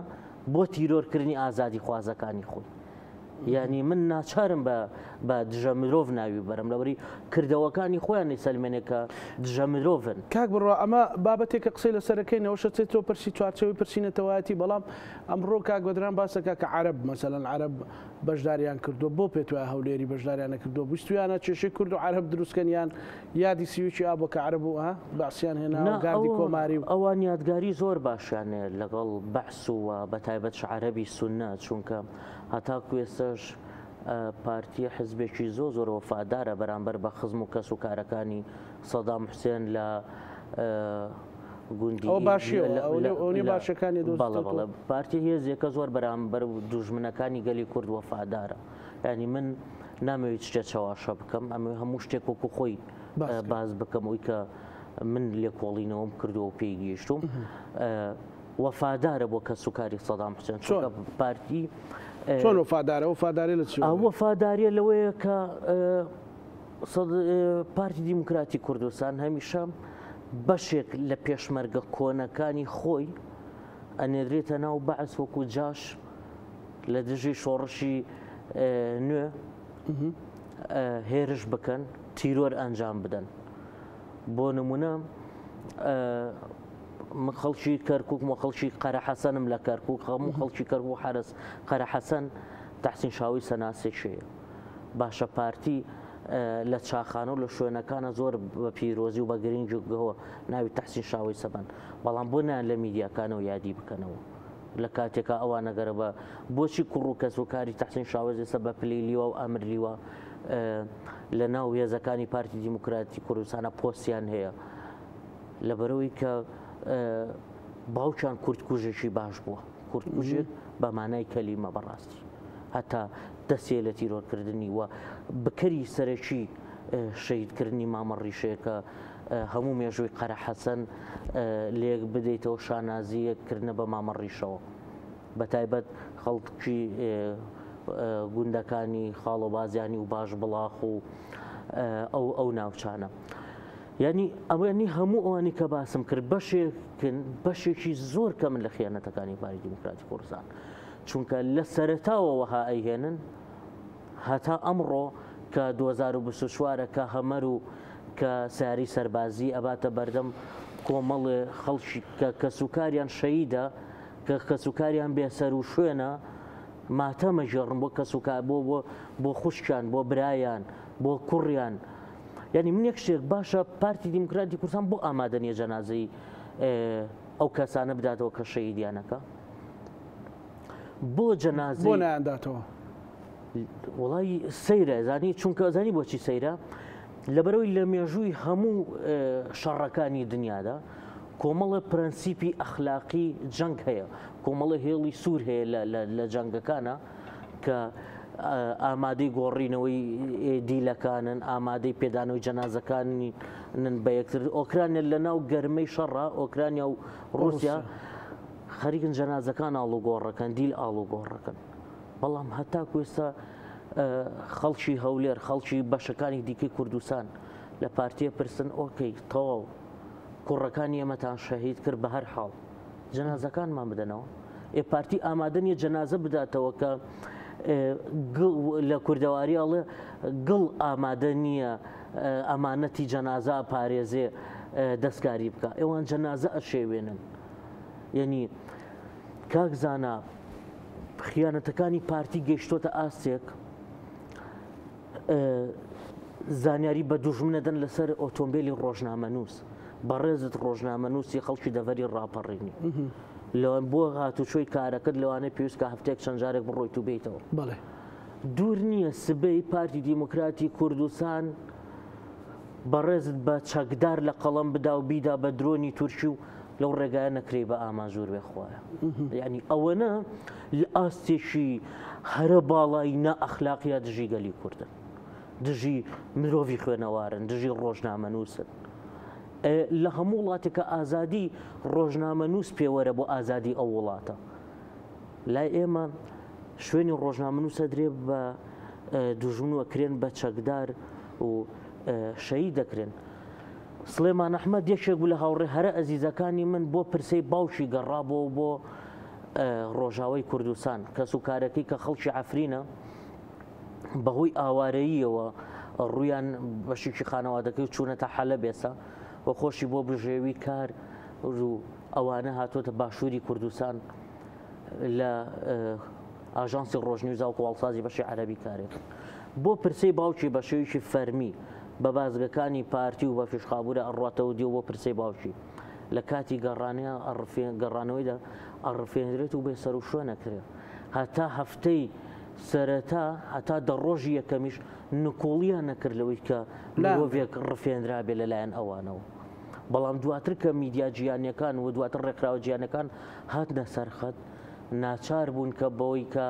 بۆ تیرۆرکردنی ئازادی خوازەکانی خۆی یعنی من ناچارم بە دژە مرۆڤ ناوی بەرم لەوەری کردەوەکانی خۆیان سەلمێنێکە دژە مرۆڤن کاک بڕۆ ئەمە بابەتێکە قسەی لەسەرەکەینەوە شەچێت تۆ پرسی چوارچەوەی پرسیینەتەوەتی بەڵام ئەمڕۆ کاک بەدران باسەکە کە عەرب مەسەلەن عەرب بەشداریان کردو بۆ پێت وایە هەولێری بەشداریان نەکردو بیستویانە کێشەی کورد و عەرب دروستکەنیان یادی سیویکی ئابۆ کە عەرب و باسییان هێنا گاردی کۆماری و ئەوان یادگاری زۆر باشیانێ لەگەڵ بەحس و بە تایبەت عەرەبی سونە چونکە هەتاکو ئێستاش پارتیە حزبێکی زۆر وەفادارە بەرامبەر بە خزم و کەس و کارەکانی سەدام حوسێن لە گوندی باشەکانی بەڵە پارتی هێزیەکە زۆر بەرامبەر دوژمنەکانی گەلی کورد وەفادارە ینی من نامەوێت شتێک چاواشە بکەم ئەمە هەموو شتێک وەکو خۆی باز بکەم ئەوی کە من لێکۆڵینەوەم کردو و پێی گەیشتم وەفادارە بۆ کەس و کاری سەدام حوسێن چونکە پارتی چۆن وەفادارە لە چی وەفاداریە لەوەیە کە پارتی دیموکراتی کوردستان هەمیشە بەشێک لە پێشمەرگە کۆنەکانی خۆی ئەنێدرێتە ناو بەعس وەکو جاش لە دژی شۆڕشی نوێ هێرش بکەن تیرۆر ئەنجام بدەن بۆ نمونە من خەڵکی کەرکووک و خەڵکی قەرەحەسەنم لە کەرکووک هەموو خەڵکی کەرکووک حرس قەرەحەسەن تەحسین شاوی سەناسێکشەیە باشە پارتی لە چاخانە و لە شوێنەکانە زۆر بە پیرۆزی و بە گرنگەوە ناوی تەحسین شاوی سەبان بەڵام بۆ نیان لە میدیاکانەوە یادی بکەنەوە لە کاتێکە ئەوانەگەرە بە بۆچی کوڕ و کەس و کاری تەحسین شاوی ئێستا بە پلەیلیوە و ئەمرلیوە لە ناو هێزەکانی پارتی دیموکراتی کوردستانە پۆستیان هەیە لەبەرەوەی کە باوکیان کورتکوژێکی باش بووە کورتکوژێک بە مانای کەلیمە بەڕاستی هەتا دەستێ لە تیرۆرکردنی و بکەری سەرەکی شەیدکردنی مامەڕیشەیە هەموو مێژووی قەرە حەسەن لێک بدەیتەوە شانازیەکردنە بە مامەڕیشەوە بە تایبەت خەڵکی گوندەکانی خاڵۆبازیانی و باش بڵاخ و ئەو ناوچانە. یعنی ئەوانی هەموو ئەوانی کە باسم کرد بەشێکی زۆر کە من لە خیانەتەکانی پارتی دیموکراتی کوردستان چونکە لە سەرەتاوە وەها ئەیهێنن هەتا ئەمڕۆ کە 2024 کە هەمەر و کە ساری سەربازی ئەباتە بەردەم کۆمەڵێ خەڵکی کە سوکاریان شەیدە کە کەسوکاریان بێسەر و شوێنە ماتەمە ژێڕن بۆ کەسوکار بۆ خوشکیان بۆ برایان بۆ کوڕیان. یعنی من یەک شتێک باشە پارتی دیموکراتی کوردستان بۆ ئامادە نیە جەنازەی ئەو کەسانە بداتەوە کە شەیدیانەکە بۆ جەنازەی بۆ نایانداتەوە وڵی سەیرە زانی چونکە زانی بۆچی سەیرە لەبەرەوەی لە مێژووی هەموو شەڕەکانی دنیادا کۆمەڵە پرەنسیپی ئەخلاقی جەنگ هەیە کۆمەڵە هێڵی سوور هەیە لە جەنگەکانە کە ئامادەی گۆڕینەوەی دیلەکانن ئامادەی پێدانەوەی جەنازەکانی بە یەکتر ئۆکرانیا لە ناو گەرمەی شەڕە ئۆکرانیا و رووسیا خەریکن جەنازەکان ئاڵوگۆڕەکەن دیل ئاڵوگۆڕەکەن بەڵام هەتاکو ئێستا خەڵکی هەولێر خەڵکی بەشەکانی دیکەی کوردستان لە پارتیە پرسن ئۆکەی تەواو کوڕەکانی ئێمەتان شەهید کرد بە هەر حاڵ جەنازەکانمان بدەنەوە پارتی ئامادە نیە جەنازە بداتەوە کە لە کوردەواریاڵێ گڵ ئامادە نییە ئەمانەتی جەنازە پارێزێ دەستکاری بکە ئێوان جەنازە ئەشێوێنن. یعنی کاکزانە خیانەتەکانی پارتی گەیشتۆتە ئاستێک زانیاری بە دوژمنەدەن لەسەر ئۆتۆمبیلی ڕۆژنامەنووس بەڕێزت ڕۆژنامەنووسی خەڵکی دەڤەری ڕاپەڕێنی لەوان بۆ هاتوچۆی کارەکەت لەوانەیە پێویست کە هەفتێک چەند جارێک بڕۆیت و بیتەوە. دوور نییە سبەی پارتی دیموکراتی کوردستان بەڕێزت بە چەکدار لە قەڵەم بدا و بیدا بە درۆنی تورکی و لەو ڕێگایە نەکرێ بە ئاماژور بێخوایە. یعنی ئەوەنە لە ئاستێکی هەرە باڵایی نائەخلاقیە دژی گەلی کوردن دژی مرۆڤی خوێنەوارن دژی ڕۆژنامەنووسن لە هەموو وڵاتێکە ئازادی ڕۆژنامەنووس پێوەرە بۆ ئازادی ئەو وڵاتە لای ئێمە شوێنی ڕۆژنامەنووسە درێ بە دوژمن وەکرێن بە چەکدار و شەهید دەکرێن. سلێمان ئەحمەد یەکێک بوو لە هاوڕێ هەرە ئەزیزەکانی من بۆ پرسەی باوکی گەڕابەوە بۆ ڕۆژاوای کوردستان کە سوکارەکەی کە خەڵکی عەفرینە بەهۆی ئاوارەییەوە ڕویان بەشێکی خانەوادەکەی و چوونەتە حەلەب ئێستا و خۆشی بۆ بژێوی کار و ئەوانە هاتوۆتە باشووری کوردستان لە ئاژانسی ڕۆژنیوزا و کۆڵسازی بەشی عەرەبی کارێک بۆ پرسەی باوکی بە شێوەیەکی فەرمی بە بازگەکانی پارتی و بە فێشخابوورە ئەڕاتەوە دیو بۆ پرسەی باوکی لە کاتی گەڕانەوەیدا ئەڕفێنرێت و بێسەر و شوێ نەکرێت هەتا هەفتەی سەرەتا هەتا دەڕۆژی یەکەمیش نکۆڵیان نەکرد لەوەی کە مرۆڤێک ڕفێنرا بێ لەلایەن ئەوانەوە. بەڵام دواتر کە میدیا جیهانیەکان و دواتر ڕێکخراوە جیهانەکان هاتنە سەرخەت ناچار بوون کە بەوەی کە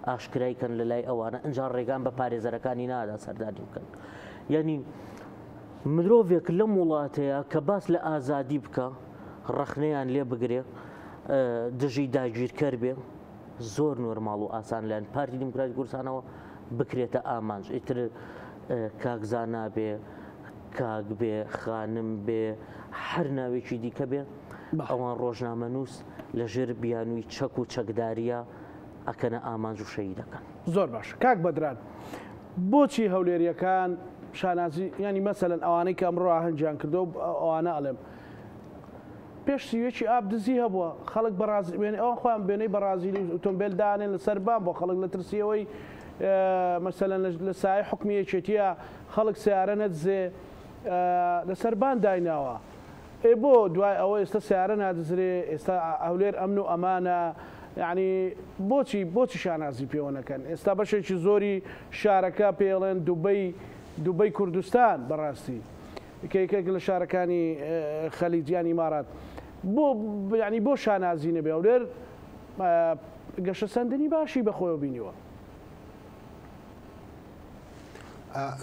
ئاشکرایکەن لە لای ئەوانە ئەنجا ڕێگان بە پارێزەرەکانی نادا سەردانی بکەن. یعنی مرۆڤێک لەم وڵاتەیە کە باس لە ئازادی بکە ڕەخنەیان لێ بگرێ دژی داگیرکەر بێ زۆر نۆرماڵ و ئاسان لەن پارتی دیموکراتی کوردستانەوە بکرێتە ئامانج ئیتر کاکزانا بێ کاک بێ خانم بێ هەر ناوێکی دیکە بێ ئەوان ڕۆژنامەنووس لەژێر بیانووی چەک و چەکداریە ئەکەنە ئامانج و شەهید دەکەن. زۆر باش کاک بەدران بۆچی هەولێریەکان شانازی ینی مەسەلەن ئەوانەی کە ئەمڕۆ ئاهەنگیان کردەوە ئەوانە ئەڵێم پێش سیوێکی ئاب دزی هەبووە خەڵک بەڕازی ئەوە خۆیان بێنەی بەڕازیلی ئۆتۆمبیل دانێن لەسەر بام بۆ خەڵک لە ترسیەوەی مەسەلەن لە سایە حکمی یەکێتیە خەڵک سیارە نەدزێ لەسەر بان دایناوە بۆ دوای ئەوە ئێستا سیارە نادزرێ ئێستا هەولێر ئەمن و ئەمانە یعنی بۆچی شانازی پێوەنەکەن ئێستا بەشێکی زۆری شارەکە پێڵێن دوبەی کوردستان بەڕاستی کەیکێک لە شارەکانی خەلیجیان ئیمارات ینی بۆ شانازی نەبێ هەولێر گەشە سەندنی باشی بەخۆیەوە بینیوە.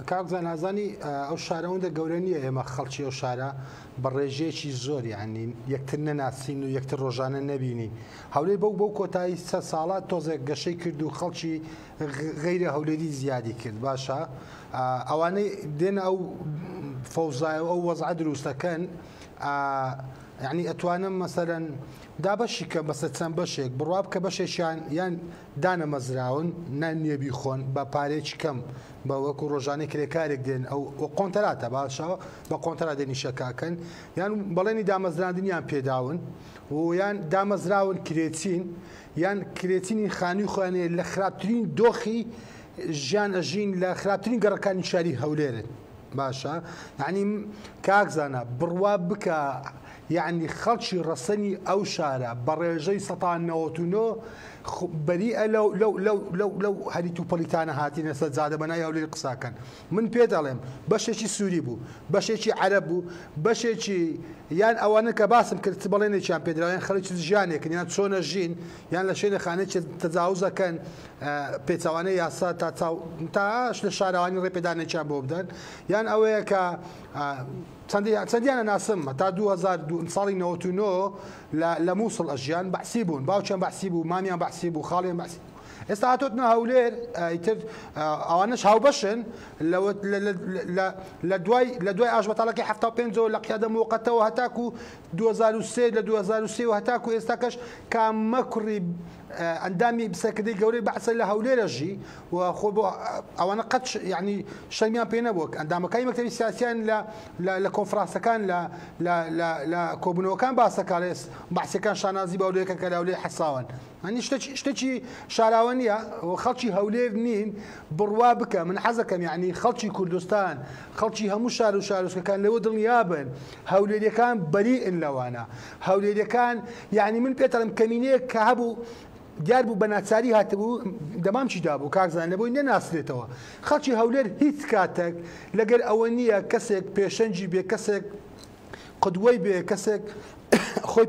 کاکزان نازانی ئەو شارەوەندە گەورە نییە ئێمە خەڵکی ئەو شارە بە ڕێژەیەکی زۆر یعنی یەکتر نەناسین و یەکتر ڕۆژانە نەبینین هەولێر بەو کۆتایی سە ساڵات تۆزێک گەشەی کرد و خەڵکی غەیرە هەولێری زیادی کرد باشە ئەوانەی دێنە ئەو فەوزای ئەو وەزع دروستەکەن یعنی ئەتوانم مەسەرەن دابەشی کە بەسە چەند بەشێک بڕواب کە بەشێکیان یان دانە مەزراون نانیێبی خۆن بە پارێکی کەم بە وەکو ڕۆژانەی کرێکارێک دێن ئەو قۆنتەراتە باشەوە بە قۆنتەرا دێنی شەکاکەن یان بەڵێنی دامەزراندنیان پێداون و یان دامەزراون کرێچین یان کرێچینی خانی خوێنێ لە خراپترین دۆخی ژیان ئەژین لە خراپترین گەڕەکانی شاری هەولێرن باشە یعنی کاکزانە بڕواب بکە یعنی خەڵکی ڕەسەنی ئەو شارە بە ڕێژەی 1990 بەریئە لەو هەریتوپۆلیتانە هاتیینە سەر جادە بەنای هەولێر قساکەن من پێ دەڵێم بەشێکی سووری بوو بەشێکی عەرەب بوو بەشێکی یان ئەوانە کە باسم کرد بەڵێنێکیان پێدراویان خەڵکی ژیانێکن یان چۆنە ژین یان لە شوێنە خانێکی تەجاوزەکەن پێچوانەی یاسا تاش لە شارەوانی ڕێپێدانێکیان بۆ بدەن یان ئەوەیە کە چەندیانە ناسم تا 2002 ساڵی 99 لە مووسڵ ئەژیان بەحسی بوون باوچیان بەحسی بوو مامیان بەحسی بوو خاڵیان بەحسی ئێستا هاتۆتنە هەولێر ئیتر ئەوانش هاوبەشن لە دوای ئاژبەتاڵەکەی 75 لە قیادە موقەتەوە هەتاکو 2003 لە 2003 و هەتاکو ئێستاکەش کامە کوڕی ئەندامی بسەکردەی گەورەی بەحسە لە هەولێرەژی و خۆ بۆ ئەوانە قەت ینی شەرمیان پێ نەبووە ئەندامەکانی مەکتەبی سیاسیان لە کۆنفرانسەکان لە کۆبوونەوەکان باسەکان بەحسەکان شانازی بە هەولێرەکە کە لە هەولێر حەساون ئەنی شتێکی شاراوە نییە خەڵکی هەولێر نین بڕوا بکە من حەزەکەم یعنی خەڵکی کوردستان خەڵکی هەموو شار و شارۆچکەکان لەوە دڵنیابن هەولێریەکان بەریئن لەوانە هەولێریەکان یعنی من پێتەڵم کەمینەیەک کە هەبوو دیار بوو بە ناچاری هاتبوو دەمام چیدا بوو کاکزان لەبەوەی نەناسرێتەوە خەڵکی هەولێر هیچ کاتێک لەگەر ئەوە نییە کەسێک پێشەنجی بێ کەسێک قدوەی بێ کەسێک خۆی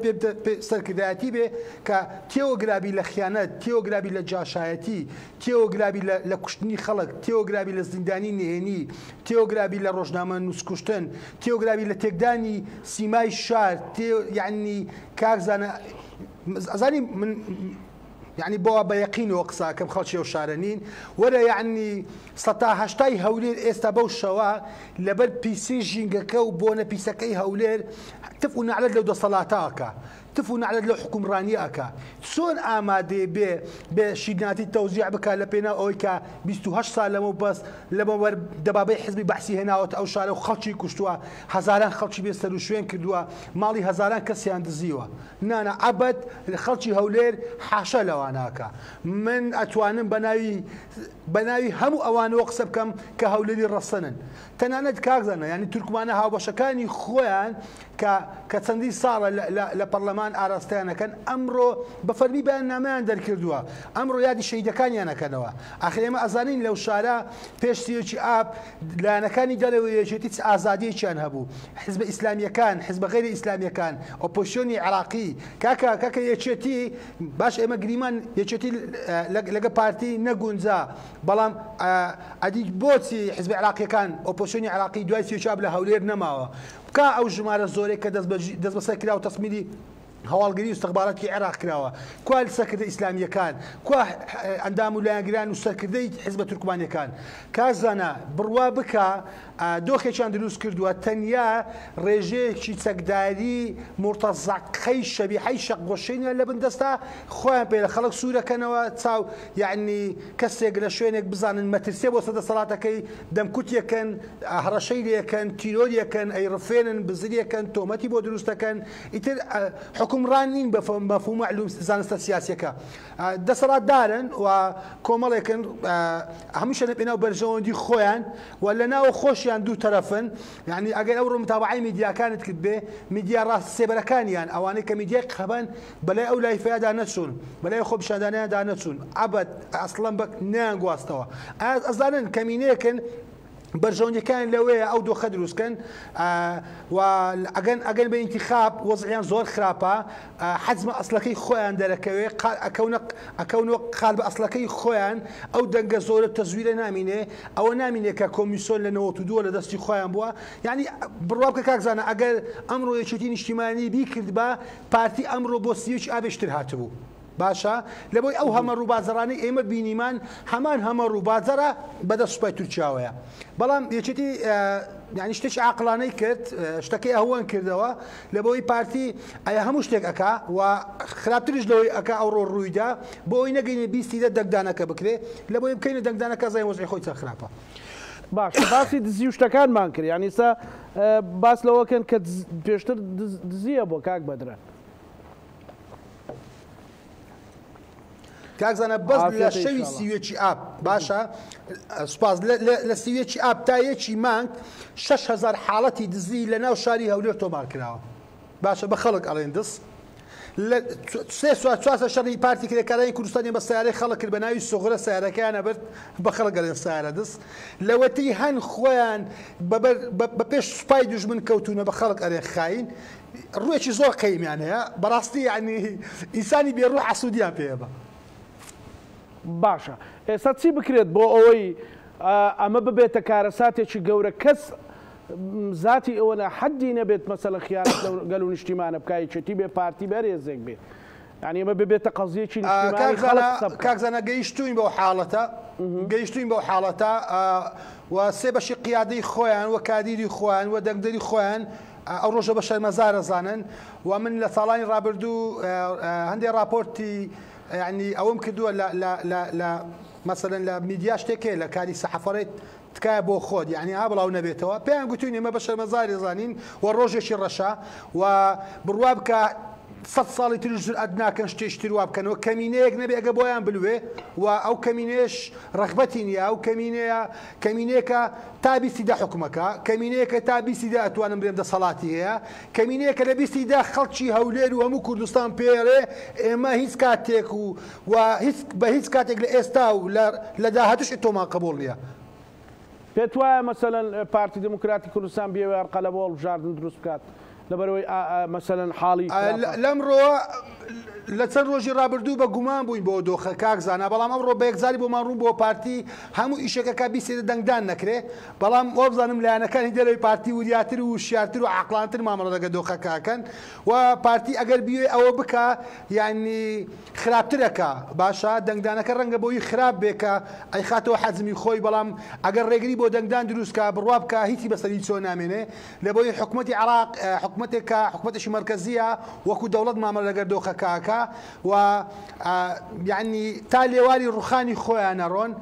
سەرکردایەتی بێ کە تێوەگرابی لە خیانەت تێوەگرابی لە جاشایەتی تێوەگرابی لە کوشتنی خەڵک تێوەگرابی لە زیندانی نهێنی تێوەگرابی لە ڕۆژنامە نووسکوشتن تێوەگرابی لە تێکدانی سیمای شار یعنی کاکزانە ئەزانی من يعني بۆ بە یەقینەوە قساکەم خەڵکی ئەو شارە نین وەرە یعنی 1970 هەولێر ئێستا بەو شەوە لەبەر پیسی ژینگەکە و بۆنە پیسەکەی هەولێر تف و نەعلەت لەو دەسەڵاتاکە تف و نەعلەت لەو حکومڕانیەکە چۆن ئامادەی بێ شیناتی تەوزیع بکات لە پێناو ئەوەی کە 28 سال لەمە بەس لەمەوەەر دەبابەی حزبی بەحسی هێناوەت ئەو شارە و خەڵکی کوشتووە هەزاران خەڵکی بێ سەر و شوێن کردووە ماڵی هەزاران کەسیان دزیوە نانە عەبەت خەڵکی هەولێر حاشە لەواناکە من ئەتوانم بە ناوی هەموو ئەوانەوە قسە بکەم کە هەولێری ڕەسەنن تەنانەت کاکزانە ینی تورکمانە هاوبەشەکانی خۆیان کە چەندی ساڵە لە پەرلەمان ئاراستیانەکەن ئەمڕۆ بە فەرمی بەیاننامەیان دەرکردووە ئەمڕۆ یادی شەیدەکانیانەکەنەوە ئاخر ئێمە ئەزانین لەو شارە پێش سیۆکی ئاب لایەنەکانی دەرەوەیەکێتی هیچ ئازادیەکیان هەبوو حزب ئیسلامیەکان حزب غەیری ئیسلامیەکان ئۆپۆزیسیۆنی عێراقی کاکە یەکێتی باش ئێمە گریمان یەکێتی لەگە پارتی نەگونجا بەڵام ئەدی بۆچی حزب عێراقیەکان ئۆپۆزیسیۆنی عێراقی دوای سیۆکی ئاب لە هەولێر نەماوە بکە ئەو ژمارە زۆرێک کە دەست بەسەر کرا و تەسمیری هەواڵگری و استخباراتی عێراق کراوە کوا سەرکردە ئیسلامیەکان کوا ئەندام و لایەنگران و سەرکردەی حزبە تورکمانیەکان کازانە بڕوا بکە دۆخێکیان دروست کردووە تەنیا ڕێژەیەکی چەکداری مرتەزەقەی شەبیحەی شەقگۆشەینە لە بندەستا خۆیان پێ لە خەڵک سوورەکەنەوە چاو یعنی کەسێک لە شوێنێک بزانن مەترسێ بۆ سەدەسەڵاتەکەی دەمکوتیەکەن هەڕەشەی لێکەن تیرۆریەکەن ئەیڕفێنن بزریەکەن تۆمەتی بۆ دروستەکەن ئیتر حکومڕان نین بە مەفهوم معلوم زانستە سیاسیەکە دەسەڵات دارن و کۆمەڵێکن هەمووشە لە پێناو بەرژەوەندی خۆیان و لە ناوە خۆشیان دوو تەرەفن یعنی ئەگەر ئەو ڕوومتابعی میدیاکانت کرد بێ میدیا ڕاست سێبەرەکانیان ئەوانەی کە میدیای قەبەن بەلای ئەو لایفەیەدا نەچوون بەلای خۆ پیشاندانیاندا نەچوون ئەبەت ئەسڵەن بە نیان گواستەوە ئەزانن کەمینەیەکن بەرژەوندەکان لەوەیە ئەو دۆخە دروستکەن و ئەگەن بە ئینتیخاب وەزعیان زۆر خراپە حەزمە ئەسلەکەی خۆیان دەرەکەوێ ئەکەونەوە قال بە ئەسلەکەی خۆیان ئەو دەنگە زۆرە تەزویرە نامینێ ئەوە نامینێ کە کۆمیسیۆن لە 92 لە دەستی خۆیان بووە یعنی بڕوا بکە کاکزانە ئەگەر ئەمڕۆ یەکێتی نیشتیمانی بیکرد بە پارتی ئەمڕۆ بۆ سیوێکی ئابێشتر هاتبوو باشە لەبۆی ئەو هەمە ڕووبازەرانی ئێمە بینیمان هەمان هەمە ڕووبازەرە بەدەست سوپای تورکیاوەیە بەڵام یەکێتی یعنی شتێکی عاقلانەی کرد شتەکەی ئەوەن کردەوە لەبەوەی پارتی ئەیە هەموو شتێک ئەکا و خراپترش لەوەی ئەکا ئەوڕۆ ڕوویدا بۆ ئەوی نەگەینێ بیستیدە دەنگدانەکە بکرێ لەبەوەی بکەینە دەنگدانەکە زای وەزعی خۆی چەند خراپە باش باسی دزی و شتەکانمان کرد یعنی ئێستا باس لەوەکەن کە پێشتر دزیە بۆ کاک بەدرە کاکزانە بەس لە شەوی سیوێکی ئاب باشە سوپاس لە سیوێکی ئاب تا یەکی مانگ 6,000 حاڵەتی دزی لە ناو شاری هەولێر تۆمار کراوە باشە بە خەڵک ئەڵێن دەست سێ چوارە شەڕی پارتی کرێکارانی کوردستانی بە سیارەی خەڵک کرد بە ناوی سۆغرە سیارەکەیانە برد بە خەڵک ئەڵێن سیارە دەست لەوەتی هەن خۆیان بە پێش سوپای دوژمن کەوتونە بە خەڵک ئەڵێن خاین ڕوویەکی زۆر قەیمیان هەیە بەڕاستی یعنی ئینسانی بێڕوو حەسوودیان پێ بە باشە ئێستا چی بکرێت بۆ ئەوەی ئەمە ببێتە کارەساتێکی گەورە کەس ذاتی ئەوەنە حەدی نەبێت مەسەلە خیانەت گەل و نیشتیمانە بکایەتی بێ پارتی بەرێزێک بێت یعنی ئەمە ببێتە قەزیەکی نیشتیمانی کاکزانە گەیشتوین بەو حاڵەتە گەیشتوین بەو حاڵەتە و سێ بەشی قیادەی خۆیان و کادیری خۆیان و دەنگدەری خۆیان ئەو ڕۆژە بە شەرمەزارە زانن و من لە ساڵانی ڕابردوو هەندێک راپۆرتی يعني ئەوم کردووە لە مثلا لە میدیا شتێکێ لە کاری سەحەفەڕێت تکایە بۆ خۆت یعنی ها بڵاو نەبێتەوە پێیان گوتوین ئێمە بە شەرمەزاری زانین و ڕۆژێکی ڕەشە و بڕوا بکە 100 ساڵی تریش جورئەت ناکەن شتێشتر وا بکەنەوە کەمینەیەک نەبێ ئەگە بۆیان بلوێ و ئەو کەمینێش ڕەغبەتی نییە ئەو کەمینەیەکە تا بیستیدا حکومەکە کەمینەیەکە تا بیستیدا ئەتوانم بێم دەسەڵاتی هەیە کەمینەیەکە لە بیستیدا خەڵکی هەولێر و هەموو کوردستان پێڵێ ئێمە هیچ کاتێک و بە هیچ کاتێک لە ئێستا و لە داهاتوش تۆمان قبول نییە پێت وایە مەسەلەن پارتی دموکراتی کوردستان بێوێ ئەرقەلە بۆ هەڵبژاردن دروست بکات لەبەرەوەی مەسەلەن حاڵی لەمڕۆ لە چەند ڕۆژی ڕابردوو بە گومان بووین بۆ دۆخە کاکزانە بەڵام ئەمڕۆ بە یەکزاری بۆمان ڕوون بۆ پارتی هەموو ئیشەکەکە بیسێدە دەنگدان نەکرێ بەڵام وەبزانم لایەنەکانی دەرەوەی پارتی وریاتر و شیارتر و عاقلانتر مامەڵە دەگە دۆخەکەکەن و پارتی ئەگەر بیوێ ئەوە بکە یعنی خراپترەکە باشە دەنگدانەکە ڕەنگە بۆی خراپ بێکە ئەی خاتەوە حەزمی خۆی بەڵام ئەگەر ڕێگری بۆ دەنگدان دروستکە بڕوا بکە هیچی بەسەری چۆ نامێنێ لە بۆی حکوومەتی عراق حکوومەتێکە حکوومەتێکی مرکزیە وەکو دەوڵەت مامەڵە لەگەر دۆخەکەکە و یعنی تا لێواری ڕوخانی خۆیان ئەڕۆن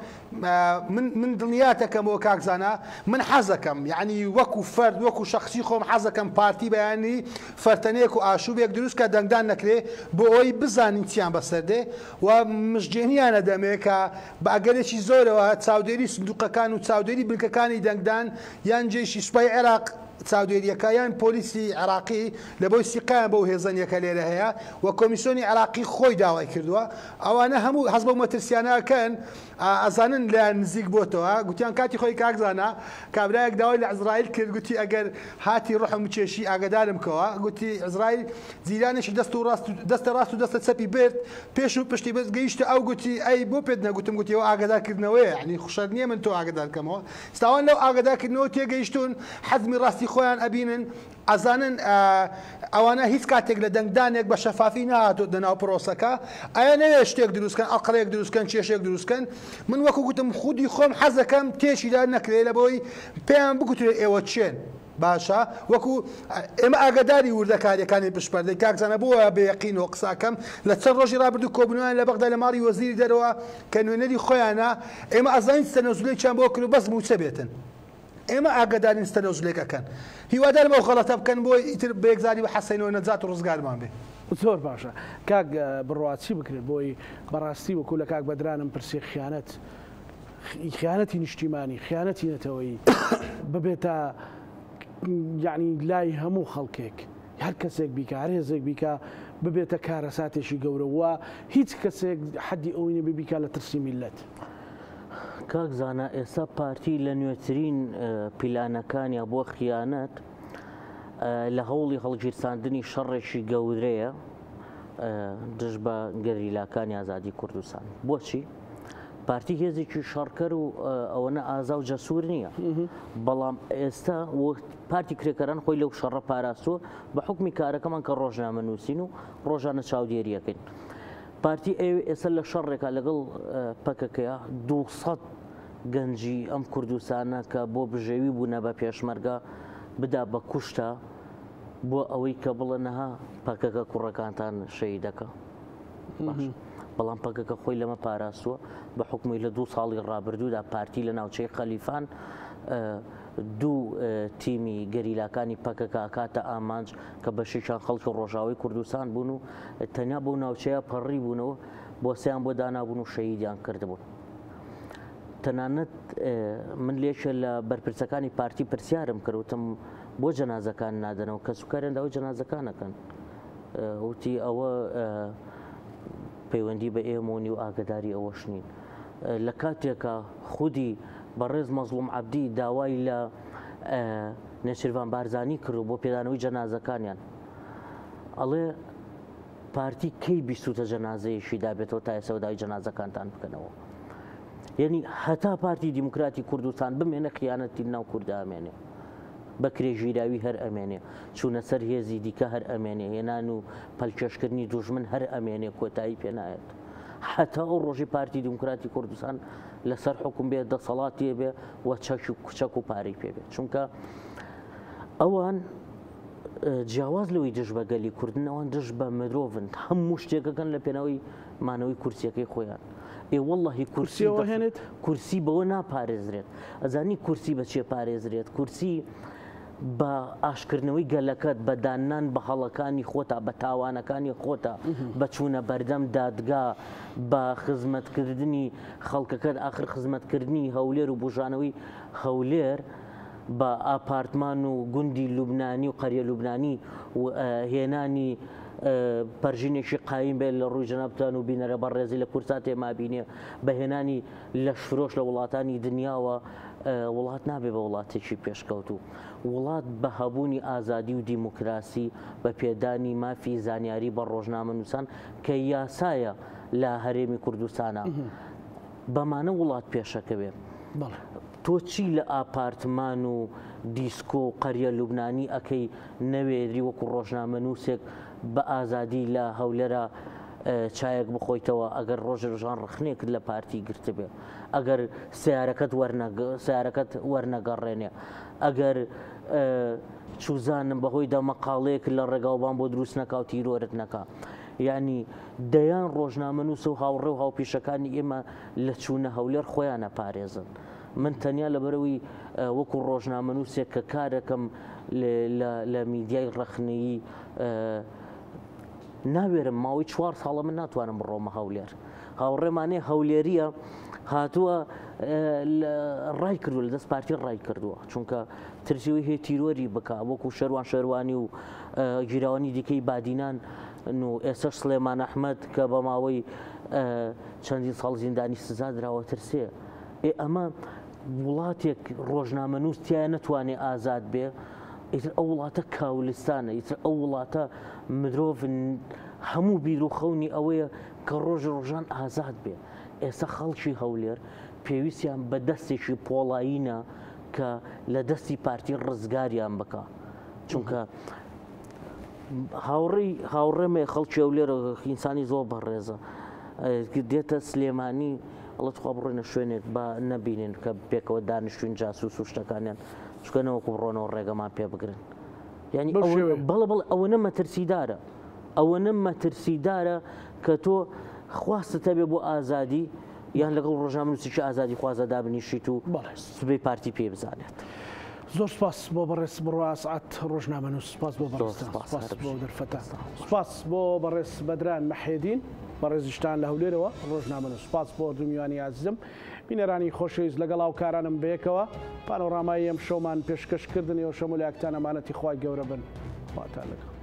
من دڵنیاتەکەمەوە کاکزانە من حەزەکەم یعنی وەکو فەرد وەکو شخصی خۆم حەزەکەم پارتی بەیانی فەرتەنەیەک و ئاشوبێک دروستکە دەنگدان نەکرێ بۆ ئەوی بزانین چیان بەسەردێ و مژجێنیانە دەمێ کە بە ئەگەرێکی زۆرەوە چاودێری سندوقەکان و چاودێری بنکەکانی دەنگدان یان جێشی سوپای عێراق چاودێریەکە یان پۆلیسی عراقی لە بۆی سیقایان بەو هێزانیەکە لێرە هەیە و کۆمیسیۆنی عراقی خۆی داوای کردووە ئەوانە هەموو هەز بە مەترسیانەکەن ئەزانن لە نزیک بۆتەوە گوتیان کاتی خۆی کاکزانە کابرایەک داوای لە عزرائیل کرد گوتی ئەگەر هاتی ڕحم چێشی ئاگدارمکەوە گوتی عزرائیل زیرانێکی دەستە ڕاست و دەستە چەپی برد پێش و پشتی بەس گەیشتە ئەو گوتی ئەی بۆ پێت نەگوتم گوتیەوە ئاگدارکردنەوەی عنی خوشەر نییە من تۆ ئاگدارکەمەوە ستاوان لەو ئاگدارکردنەوە تێگەیشتون حەزمی ڕاستی خۆیان ئەبینن ئەزانن ئەوانە هیچ کاتێک لە دەنگدانێک بە شەفافی نهاتۆ دەناو پرۆسەکە ئایا نەوێت شتێک دروستکەن ئەقڵەیەک دروستکەن کێشێک دروستکەن من وەکو گوتم خودی خۆم حەزەکەم تێشیدا نەکرێت لە بۆی پێیان بگوترێت ئێوە چێن باشە وەکو ئێمە ئاگداری وردەکاریەکانی پشپەردەی کاکزانە بووە بەیەقینەوە قساکەم لە چەند ڕۆژی ڕابردوو کۆبنەوەیان لە بەغدا لە ماڵی وەزیری دەرەوە کە نوێنەری خۆیانە ئێمە ئەزانین ستەنەزولێکیان بۆ کرد و بەس موچە بێتن ئێمە ئاگدارین ستەنەزولێکەکەن هیوادارم ئەو غەڵەتە بکەن بۆ ئیتر بەیەکزاری بە حەسەینەوە نەجات و ڕزگارمان بێ زۆر باشە کاک بڕواچی بکرێت بۆی بەڕاستی وەکو لە کاک بەدرانم پرسی خیانەتی نیشتیمانی خیانەتی نەتەوەی ببێتە یعنی لای هەموو خەڵکێک هەر کەسێک بیکە هەر هێزێک بیکە ببێتە کارەساتێکی گەورە وە هیچ کەسێک حەدی ئەوینە ببیکە لە ترسی میلەت کاک زانە ئێستا پارتی لە نوێترین پیلانەکانیا بۆ خیانەت لە هەوڵی هەڵگیرساندنی شەڕێکی گەورەیە دژ بە گەریلاکانی ئازادی کوردستان. بۆچی؟ پارتی هێزێکی شەڕکەر و ئەوەنە ئازا و جەسوور نییە، بەڵام ئێستا پارتی کرێکەران خۆی لەو شەڕە پاراستووە بە حکمی کارەکەمان کە ڕۆژنامە نووسین و ڕۆژانە چاودێریەکەین. پارتی ئێستا لە شەڕێکا لەگەڵ پەکەکەیە 200 گەنجی ئەم کوردستانە کە بۆ بژێوی بوونە بە پێشمەرگە بدا بە کوشتە بۆ ئەوەی کە بڵێنەها پەکەکە کوڕەکانتان شەی دەکە. بەڵام پەکەکە خۆی لەمە پاراستووە بە حکومی لە 2 ساڵی ڕابردوودا پارتی لە ناوچەی خەلیفان 2 تیمی گەریلاکانی پەکەکە کاتە ئامانج کە بەشیشان خەڵکی ڕۆژاوی کوردستان بوون و تەنیا بۆ ناوچەیە پەڕی بوونەوە بۆ سیان بۆ دانابوون و شەهیدیان کردبوون. تەنانەت من لێشە لە بەرپرسەکانی پارتی پرسیارم کردوتم بۆ جەنازەکان نادەنەوە کە سوکاریان داوای جەنازەکانەکەن، وتی ئەوە پەیوەندی بە ئێمەنی و ئاگداری ئەوەش نین. لە کاتێکە خودی بەڕێز مەزلوم عەبدی داوای لە نێچیروان بارزانی کرد بۆ پێدانەوەی جەنازەکانیان، ئەڵێ پارتی کەی بیستوتە جەنازەیەشی دابێتەوە تا ئێستا داوای جەنازەکانتان بکەنەوە. یعنی هەتا پارتی دیموکراتی کوردستان بمێنە خیانەتی ناو کوردە ئەمێنێ، بە کرێژیراوی هەر ئەمێنێ، چوونە سەر هێزی دیکە هەر ئەمێنێ، هێنان و پەلکێشکردنی دوژمن هەر ئەمێنێ، کۆتایی پێنایەت. حتا ئەو ڕۆژی پارتی دیموکراتی کوردستان لەسەر حکوم بێت دەسەڵاتی بێ و چەک و پارەی پێبێت، چونکە ئەوان جیاواز لەوەی دژ بە گەلی کوردن ئەوان دژ بە مرۆڤن، هەموو شتێکەکەن لە پێنەوەی مانەوەی کورسیەکەی خۆیان. واللهی کورسی بەوە ناپارێزرێت. ئەزانی کورسی بە چێ پارێزرێت؟ کورسی بە ئاشکردنەوەی گەلەکەت، بە دانان بە هەڵەکانی خۆتا، بە تاوانەکانی خۆتا، بە چوونە بەردەم دادگا، بە خزمەتکردنی خەڵکەکەت، ئاخر خزمەتکردنی هەولێر و بژانەوەی هەولێر بە ئاپارتمان و گوندی لوبنانی و قەریە لوبنانی و هێنانی پەرژینێکی قایم بێت لە ڕووی جەنابتان و بینەرە بەڕێزی لە کورسات تێمابینێ، بەهێنانی لەشفرۆش لە وڵاتانی دنیاوە. وڵات نابێ بە وڵاتێکی پێشکەوت و وڵات بە هەبوونی ئازادی و دیموکراسی بە پێدانی مافی زانیاری بە ڕۆژنامە نووسان کە یاسایە لە هەرێمی کوردستانە بەمانە وڵات پێشەکەوێ. تۆ چی لە ئاپارتمان و دیسکۆ و قەریە لوبنانی ئەەکەی نەوێری وەکو ڕۆژنامە نووسێک بە ئازادی لە هەولێرە چایەک بخۆیتەوە ئەگەر ڕۆژان ڕخنێکت لە پارتی گرتە بێ، ئەگەر سیارەکەت وەرنەگەڕێنێ، ئەگەر چوزانم بەهۆی دەمەقاڵەیەک لە ڕێگاوبان بۆ دروست نەکا و تیرۆرت نەکا. یعنی دەیان ڕۆژنامە نووس و هاوڕێ و هاوپیشەکانی ئێمە لە چوونە هەولێر خۆیانە پارێزن. من تەنیا لەبەرەوەی وەکو ڕۆژنامە نووسێک کە کارەکەم لە میدیای ڕخنەیی ناوێرم، ماوەی 4 ساڵە من ناتوانم بڕۆمە هەولێر. هاوڕێمانێ هەولێریە هاتووە ڕای کردو لە دەست پارتی ڕای کردووە، چونکە ترسیوی هەیە تیرۆری بکە وەکو شەروان شەروانی و گیراوانی دیکەی بادینان و ئێستش سلێمان ئەحمەد کە بە ماوەی چەندین ساڵ زیندانی سزا دراوە ترسێ. ئەمە وڵاتێک ڕۆژنامە نووس تیایە نەتوانێت ئازاد بێ، ئیتر ئەو وڵاتە کاولستانە، ئیتر ئەو وڵاتە مرۆڤ هەموو بیر و خەونی ئەوەیە کە ڕۆژان ئازاد بێ. ئێستا خەڵکی هەولێر پێویستیان بە دەستێکی پۆڵایینە کە لە دەستی پارتی ڕزگاریان بکە، چونکە هاوڕێمێ خەڵکی هەولێر ئینسانی زۆر بەڕێزە، دێتە سلێمانی ئەڵە خوا بڕۆینە شوێنێک بە نەبینێن کە پێکەوە دانیشتوین جاسوس و شتەکانیان شکەنەوەکو بڕۆنەوە ڕێگەمان پێ بگرن. یعنی بەڵێ ئەوە نە مەترسیدارە، ئەوە نە مەترسیدارە کە تۆ خواستتە بێ بۆ ئازادی یان لەگەڵ ڕۆژنامە نووسیکی ئازادی خوازە دابنیشیت و سبەی پارتی پێ بزانێت. زۆر سپاس بۆ بەڕێز بڕوا ئاسعەت ڕۆژنامە نووس، سپاس بۆ بەڕێز بۆ دەرفەتە، سپاس بۆ بەڕێز بەدران مەحێدین بەڕێزیشتان لە هەولێرەوە ڕۆژنامە نووس، سپاس بۆ دڵنیوانی عزیزم. بینەرانی خۆشەویست لەگەڵ هاوکارانم بەیەکەوە پانۆڕامای ئەم شەومان پێشکەشکردنەوە شەمولیاکتان ئەمانەتی خوای گەورە بن. خواتان لەگەڵ.